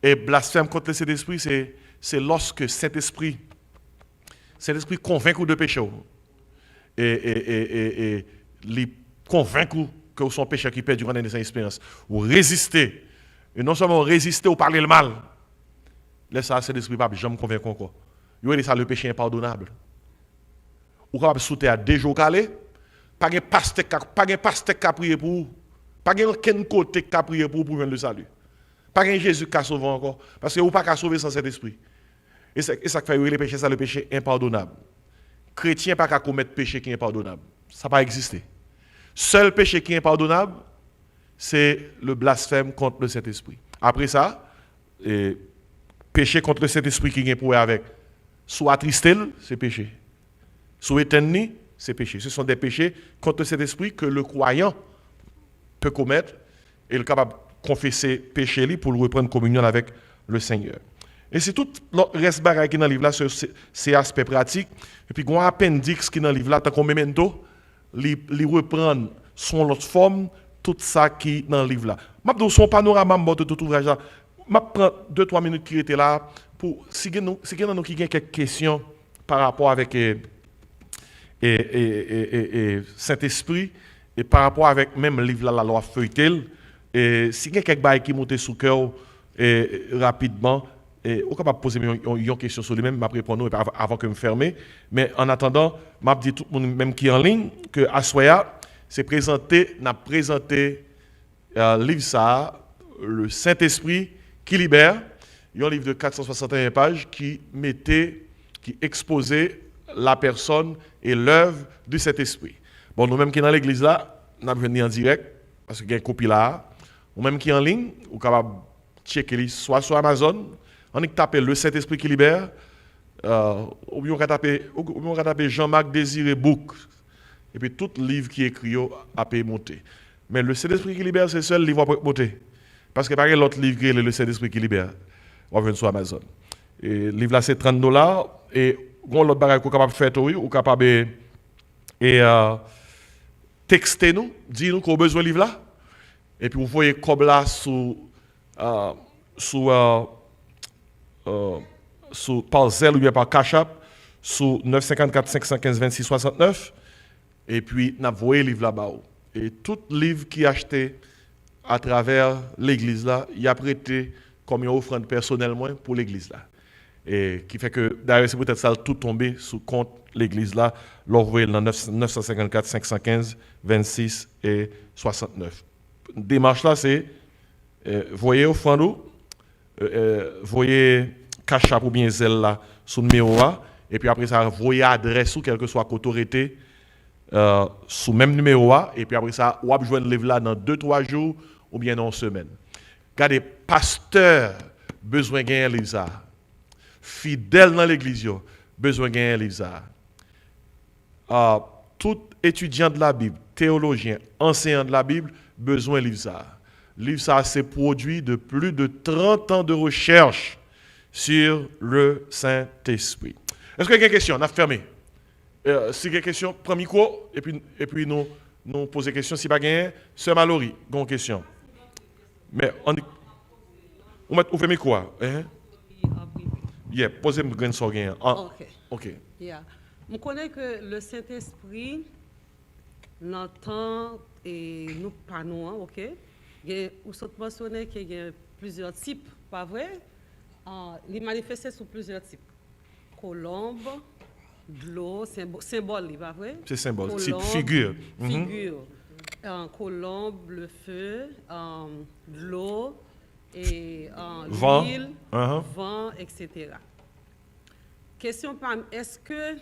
Et blasphème contre cet esprit, c'est lorsque cet esprit convainc de péché. Et il convainc que son péché qui perd durant les expériences. Ou résister. Et non seulement résister ou parler le mal. Laisse ça, cet esprit, pas jamais convaincre encore. Il y a ça, le péché impardonnable. Ou capable sauter à 2 jours calé, pas de pasteur qui a prié pour vous, pas de aucun côté qui a prié pour vous le salut. Pas de Jésus qui a sauvé encore, parce que vous pas qu'à sauver sans cet esprit. Et ça fait le péché, ça le péché impardonnable. Chrétien pas qu'à commettre péché qui est impardonnable. Ça n'a pas existé. Seul péché qui est impardonnable, c'est le blasphème contre le Saint-Esprit. Après ça, péché contre le Saint-Esprit qui est pour avec, soit attristé, c'est péché. Sous éternité, c'est péché. Ce sont des péchés contre cet esprit que le croyant peut commettre et il est capable de confesser péché pour le reprendre communion avec le Seigneur. Et c'est tout le reste bagaille qui est dans le livre là, c'est aspect pratique. Et puis, il y a un appendix qui est dans le livre là, tant qu'on memento, il reprend son autre forme, tout ça qui est dans le livre là. Je vais son panorama de tout ouvrage là. Je prends 2-3 minutes qui étaient là pour si il y a nous qui ont quelques questions par rapport avec et Saint-Esprit, et par rapport avec même le livre là, la loi feuilletée, et si il y a quelques bails qui montent sous cœur rapidement, on est capable de poser une question sur lui-même, je répondre avant que je me ferme. Mais en attendant, je dis tout le monde même qui est en ligne que Assoya, c'est présenté le livre ça, le Saint-Esprit qui libère. Il y a un livre de 461 pages qui exposait la personne et l'œuvre du Saint-Esprit. Bon, nous-mêmes qui sommes dans l'église là, nous avons venu en direct, parce qu'il y a une copie là. Nous-mêmes qui sommes en ligne, nous sommes capables de checker soit sur Amazon, on a tapé le Saint-Esprit qui libère, ou bien on a tapé Jean-Marc Désiré Book, et puis tout livre qui est écrit a pu monter. Mais le Saint-Esprit qui libère, c'est le seul livre qui peut monter. Parce que par exemple, l'autre livre qui est le Saint-Esprit qui libère, on va venir sur Amazon. Et le livre là, c'est $30, et l'autre bagage qu'on est capable de faire, oui, ou capable de texter nous, dire nous qu'on a besoin de livre là, et puis vous voyez comme là sous par Zelle ou bien par Cash App, sous 954 515 26 69, et puis n'a envoyé livre là-bas. Et tout livre qui est acheté à travers l'église là, il a prêté comme une offrande personnellement pour l'église là. Et qui fait que d'ailleurs c'est peut-être ça tout tombé sous compte l'église là, l'envoyé dans 954 515 26 et 69. Démarche là c'est voyez offrande, voyez cash ou bien zèle là sous numéro A, et puis après ça voyez adresse ou quel que soit autorité sous même numéro A, et puis après ça ou a joindre livre là dans 2-3 jours ou bien dans une semaine. Regardez, pasteur besoin gagner livre ça. Fidèle dans l'église, besoin de gagner un livre ça. Tout étudiant de la Bible, théologien, enseignant de la Bible, besoin de livre ça. Livre ça, c'est produit de plus de 30 ans de recherche sur le Saint-Esprit. Est-ce qu'il y a des questions? On a fermé. Si il y a des questions, prends le micro et puis nous poser des questions. Si pas gagné, Sœur Mallory, une question. Mais on fait le micro. Hein? Yeah, posez-moi une question. OK. Yeah. Je connais que le Saint-Esprit n'entend et nous pas nous, OK? Vous avez mentionné qu'il y a plusieurs types, pas vrai? Il manifeste sous plusieurs types. Colombe, de l'eau, symbole, pas vrai? C'est symbole, type, figure. Figure. Colombe, le feu, de l'eau, et l'huile, vent, etc. Question est-ce que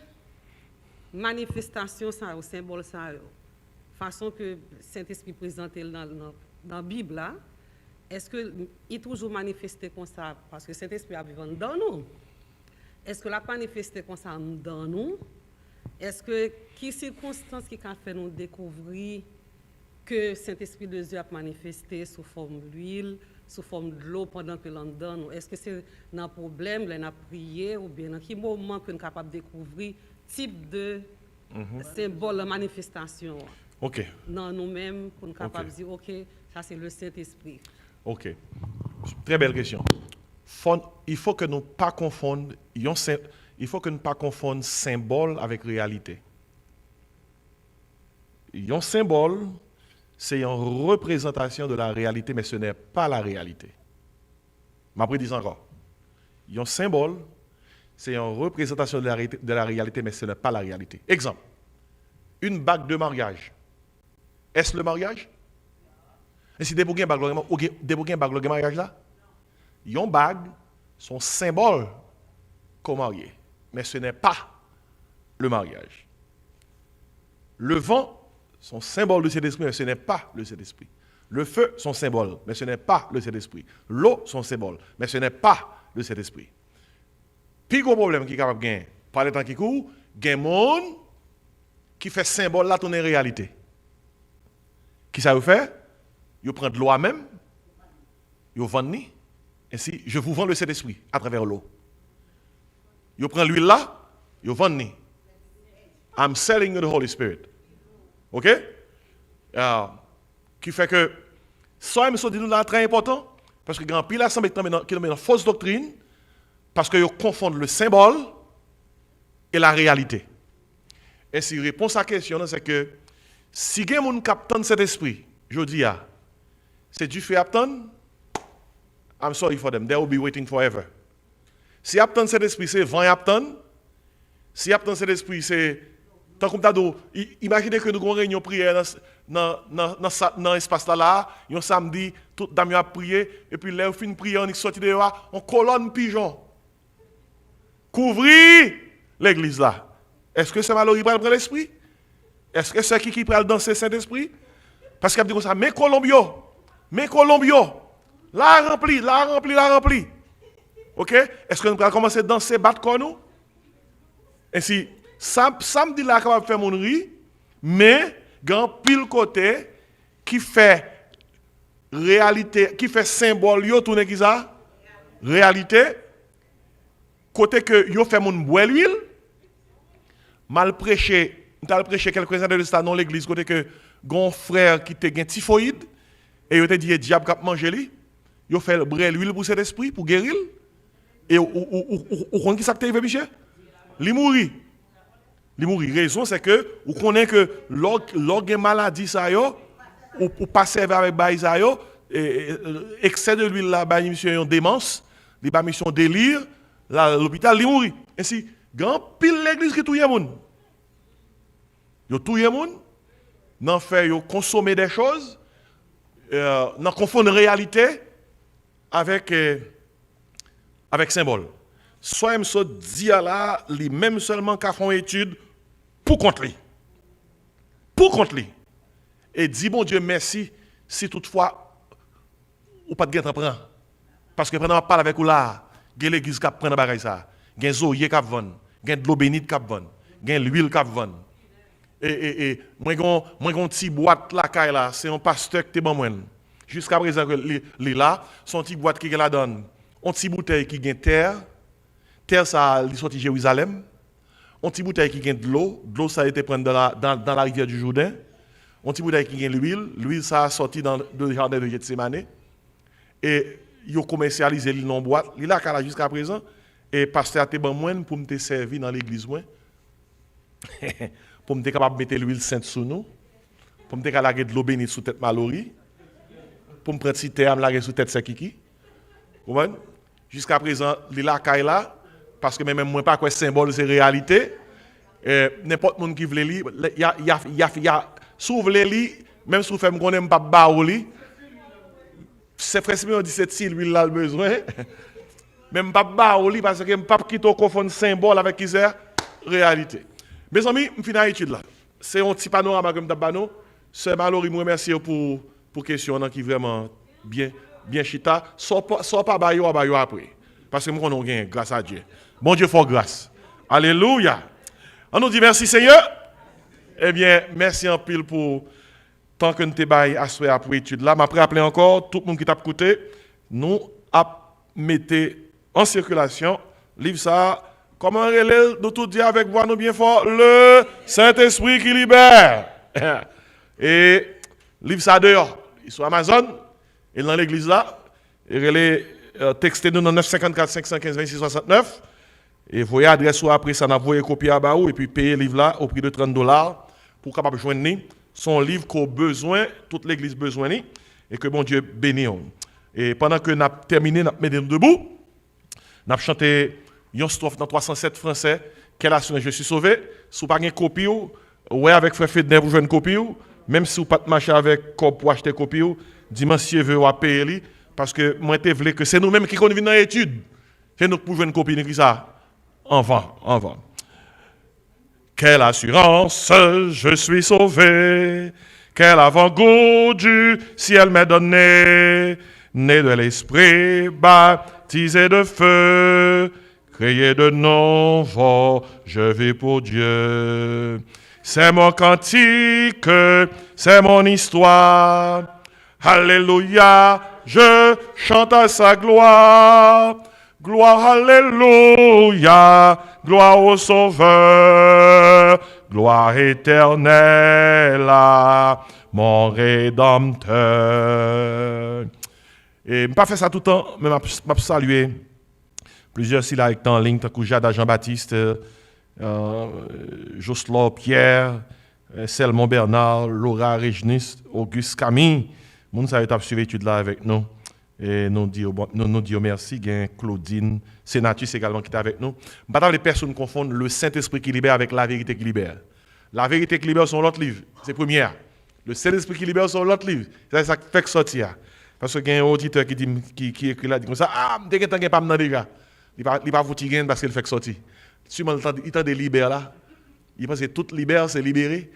manifestation ça au symbole ça façon que Saint-Esprit présente dans la Bible là, est-ce que il toujours manifesté comme ça parce que Saint-Esprit a vivant dans nous? Est-ce que la manifesté comme ça dans nous? Est-ce que qui circonstance qui a fait nous découvrir que Saint-Esprit de Dieu a manifesté sous forme d'huile, sous forme de l'eau pendant que l'on donne? Est-ce que c'est un problème, on a prié, ou bien dans quel moment que nous sommes capables de découvrir type de symbole de manifestation? OK. Non, nous-mêmes, pour nous capables de dire, OK, ça c'est le Saint-Esprit. OK. Très belle question. Il faut que nous pas confondre, symbole avec réalité. Un symbole, c'est une représentation de la réalité, mais ce n'est pas la réalité. Je dis encore. Un symbole, c'est une représentation de la réalité, mais ce n'est pas la réalité. Exemple, une bague de mariage. Est-ce le mariage? Et si des bouquins bague de mariage là? Une bague, son symbole qu'on marie, mais ce n'est pas le mariage. Le vent, son symbole du Saint-Esprit, mais ce n'est pas le Saint-Esprit. Le feu, son symbole, mais ce n'est pas le Saint-Esprit. L'eau, son symbole, mais ce n'est pas le Saint-Esprit. Puis gros problème qui est capable de gagner, par le temps qui court, il y a des gens qui fait symbole là tourner réalité. Qui ça vous fait? Ils prennent de l'eau à même, ils vendent. Ainsi, je vous vends le Saint-Esprit à travers l'eau. Ils prennent l'huile là, ils vendent. I'm selling you the Holy Spirit. OK? Qui fait que ça, me dit nous là très important parce que grand pile assemblée qui est dans fausse doctrine parce que ils confondent le symbole et la réalité. Et si réponse à la question c'est que si quelqu'un moun capte cet esprit, je dis c'est du fait attendre, I'm sorry for them, they will be waiting forever. Si attendre cet esprit c'est vent attendre, si attendre cet esprit c'est tant comme t'ado, imaginez que nous avons une réunion prière dans l'espace là, un samedi, tout dame a prié, et puis là, on finit prier, on est sorti dehors, on colonne pigeon. Couvrir l'église là. Est-ce que c'est Mallory qui prend l'esprit? Est-ce que c'est qui prend danser Saint-Esprit? Parce qu'il a dit comme ça, mais Colombio, la rempli. Ok? Est-ce que nous allons commencer à danser, battre comme nous? Ainsi, ça me dit là capable de faire mon riz, mais grand pile côté qui fait réalité, qui fait symbole yo tourner qui ça? Réalité. Côté que yo fait mon boire l'huile, mal prêché, m'ta prêché quelques années de ça dans l'église côté que gon frère qui te gen typhoïde et yo te dit diable k'ap manger li, yo fait boire l'huile pour cet esprit pour guérir et ou qui ça t'arrive monsieur? Li mouri. Il mourit. Raison, c'est que vous connaissez que l'orgue maladie, ça yo, ou pas servir avec bail ça yo, excès de l'huile là, bah, mission démence, des ba mission délire, l'hôpital, il mourit. Ainsi, grand pile l'église qui touye moun. Yo touye moun, nan fait yo consommer des choses, nan confondre réalité avec symbole. Soit me so dit là, li même seulement qu'a font étude pour contre lui. Pour contre lui. Et dit bon Dieu merci si toutefois ou pas de gain prend. Parce que pendant parle avec ou là, gen l'église qui prend bagay ça, gen zoye qui vend, gen de l'eau bénite qui vend, gen l'huile qui vend. Et moi gon petit boîte la caille là, c'est un pasteur qui te bon moi. Jusqu'à présent que li là, son petit boîte qui la donne. On petit bouteille qui gagne terre ça li sorti Jérusalem. On petit bouteille qui gagne de l'eau ça a été prendre dans la rivière du Jourdain. On petit bouteille qui gagne l'huile ça a sorti dans le jardin de Gethsémané. Et yo commercialisé li non boîte, li là là jusqu'à présent et pasteur a te bon moi pour me te servir dans l'église moi. Pour me te capable mettre l'huile sainte sous nous, pour me te capable de l'eau bénite sous tête Mallory, pour me prendre si terre me laguer sous tête Sekiki. Vous voyez? Jusqu'à présent, li la caille là parce que même moi pas quoi symbole c'est réalité. N'importe monde qui veut li, y a s'ouvre li, même si vous faites me connaît pas ba ou li. C'est frère Simeon dit c'est si l'huile là le besoin. Même pas ba ou li parce que me pas quitter confondre symbole avec qui c'est réalité. Mes amis, je finis l'étude là. C'est un petit panorama comme d'abano. Sœur Mallory, je vous remercie pour question qui vraiment bien chita. Soit pas bayo après. Parce que nous avons gagné grâce à Dieu. Bon Dieu fait grâce. Alléluia. On nous dit merci Seigneur. Eh bien, merci en pile pour tant que nous te bail assoyer pour l'étude là. Je rappelle encore tout le monde qui t'a écouté, nous a mettez en circulation livre ça. Comment relève nous tout dire avec voix nous bien fort le Saint-Esprit qui libère. Et livre ça dehors, sur Amazon et dans l'église là, et relève textez nous dans 954 515 26 69 et voyez adresse ou après ça n'a voyé copier à baou et puis payer livre là au prix de $30 pour capable joindre son livre qu'on besoin toute l'église besoin et que bon Dieu bénisse. Et pendant que n'a terminé n'a mis debout, n'a chanté une strophe dans 307 français, quelle assurance je suis sauvé. Si vous n'avez pas de copie, ouais, avec frère Fedner pour jouer une copie, même si vous n'avez pas marcher avec Coop pour acheter une copie, dimanche veut payer, parce que moi, je veux que c'est nous-mêmes qui venons dans l'étude. C'est nous pour jouer une copie, qui ça? Enfin. Quelle assurance, je suis sauvé. Quel avant-goût du ciel m'est donné. Né de l'esprit, baptisé de feu. Créé de nouveau, je vis pour Dieu. C'est mon cantique, c'est mon histoire. Alléluia, je chante à sa gloire. Gloire, alléluia, gloire au Sauveur. Gloire éternelle à mon Rédempteur. Et je ne pas faire ça tout le temps, mais je vais saluer plusieurs s'il a été en ligne, tant que Jada Jean-Baptiste, Jocelyn Pierre, Selmon Bernard, Laura Réginis, Auguste Camille. Moun sa été suivi l'étude là avec nous. Et nous disons merci. Claudine, Sénatus également qui est avec nous. Maintenant, les personnes confondent le Saint-Esprit qui libère avec la vérité qui libère. La vérité qui libère sont l'autre livre. C'est première. Le Saint-Esprit qui libère sont l'autre livre. C'est ça qui fait sortir. Parce que il y a un auditeur qui écrit là, dit comme ça, dès que tu n'as pas déjà. Il ne va pas vous parce qu'il fait sortir. Si il t'a de libérer là, il pense que tout libère, c'est libéré.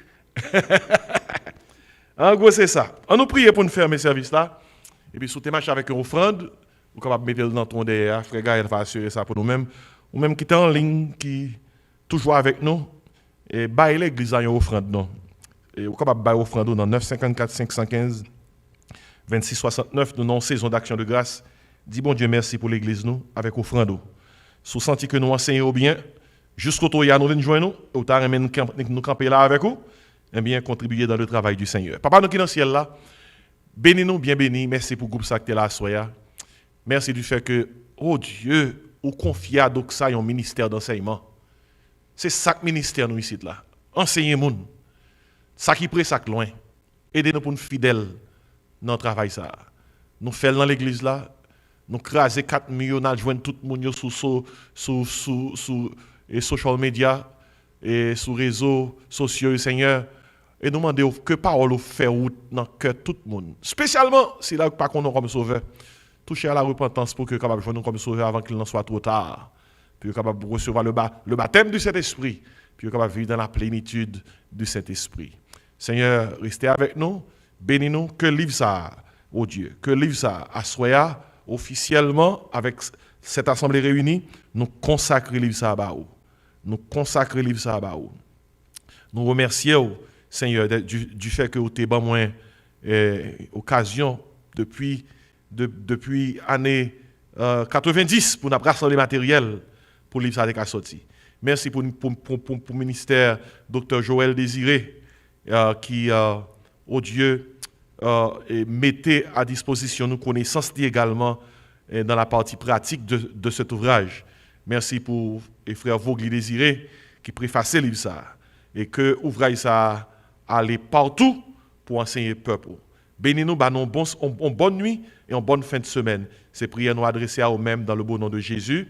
En gros, c'est ça. On nous prie pour nous fermer ce service là. Et puis, si tu marches avec une offrande, vous pouvez mettre dans ton derrière. Frère Gaël va assurer ça pour nous-mêmes. Ou même qui est en ligne, qui toujours avec nous, et bailler l'église à une offrande. Non. Et vous pouvez bailler offrande dans 954 515 26 69. Nous avons saison d'action de grâce. Dis bon Dieu merci pour l'église nous, avec offrande. Si vous sentez que nous enseignons bien, jusqu'au tour, nous venons joindre nous, ou t'as nous camper là avec vous, et bien contribuer dans le travail du Seigneur. Papa, nous qui dans le ciel là, bénis-nous, bien bénis. Merci pour le groupe ça qui est là, soya. Merci du fait que, oh Dieu, ou confie à Doxa un ministère d'enseignement. C'est ça que ministère nous ici là. Enseigner moun. Ça qui près ça qui loin. Aidez-nous pour nous fidèles dans le travail ça. Nous faisons dans l'église là, nous craser 4 millions, nous joindre tout le monde sur les social media et sur les réseaux sociaux, Seigneur. Et nous demandons que parole fait route dans le cœur de tout le monde. Spécialement si là pas qu'on nous comme sauveur. Toucher à la repentance pour que capable de joindre nous comme sauveur avant qu'il n'en soit trop tard. Puis capable de recevoir le baptême du Saint-Esprit. Puis capable de vivre dans la plénitude du Saint-Esprit. Seigneur, restez avec nous. Bénis-nous. Que livre ça, oh Dieu. Que livre ça, à Soya, officiellement, avec cette assemblée réunie, nous consacrer livre ça à Baou. Nous consacrer livre ça à Baou. Nous remercions, Seigneur, du fait que vous avez ban moins occasion depuis l'année 90 pour nous rassembler matériel pour livre ça avec sorti. Merci pour le ministère Dr. Joël Désiré qui, oh Dieu, mettait à disposition nos connaissances également dans la partie pratique de cet ouvrage. Merci pour les frères Vogli Désiré qui préfaçaient le livre ça et que l'ouvrage ça allait partout pour enseigner le peuple. Bénis-nous, bonne nuit et en bonne fin de semaine. Ces prières nous adressées à nous-mêmes dans le beau nom de Jésus.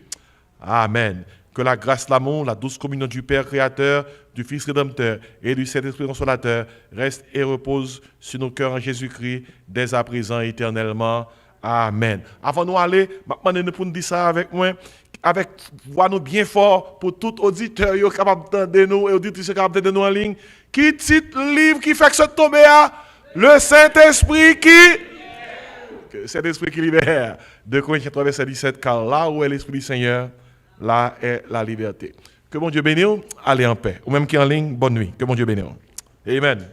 Amen. Que la grâce, l'amour, la douce communion du Père Créateur, du Fils Rédempteur et du Saint-Esprit Consolateur reste et repose sur nos cœurs en Jésus-Christ, dès à présent et éternellement. Amen. Avant de nous aller, maintenant pour nous dire ça avec moi, avec voix nous bien fort pour tout auditeur capable d'entendre nous et auditrice capable d'entendre nous en ligne. Qui titre livre qui fait que ça tombe à le Saint-Esprit qui Saint-Esprit qui libère. 2 Corinthiens 3 verset 17, car là où est l'Esprit du Seigneur, là est la liberté. Que mon Dieu bénisse, allez en paix. Ou même qui est en ligne, bonne nuit. Que mon Dieu bénisse. Amen.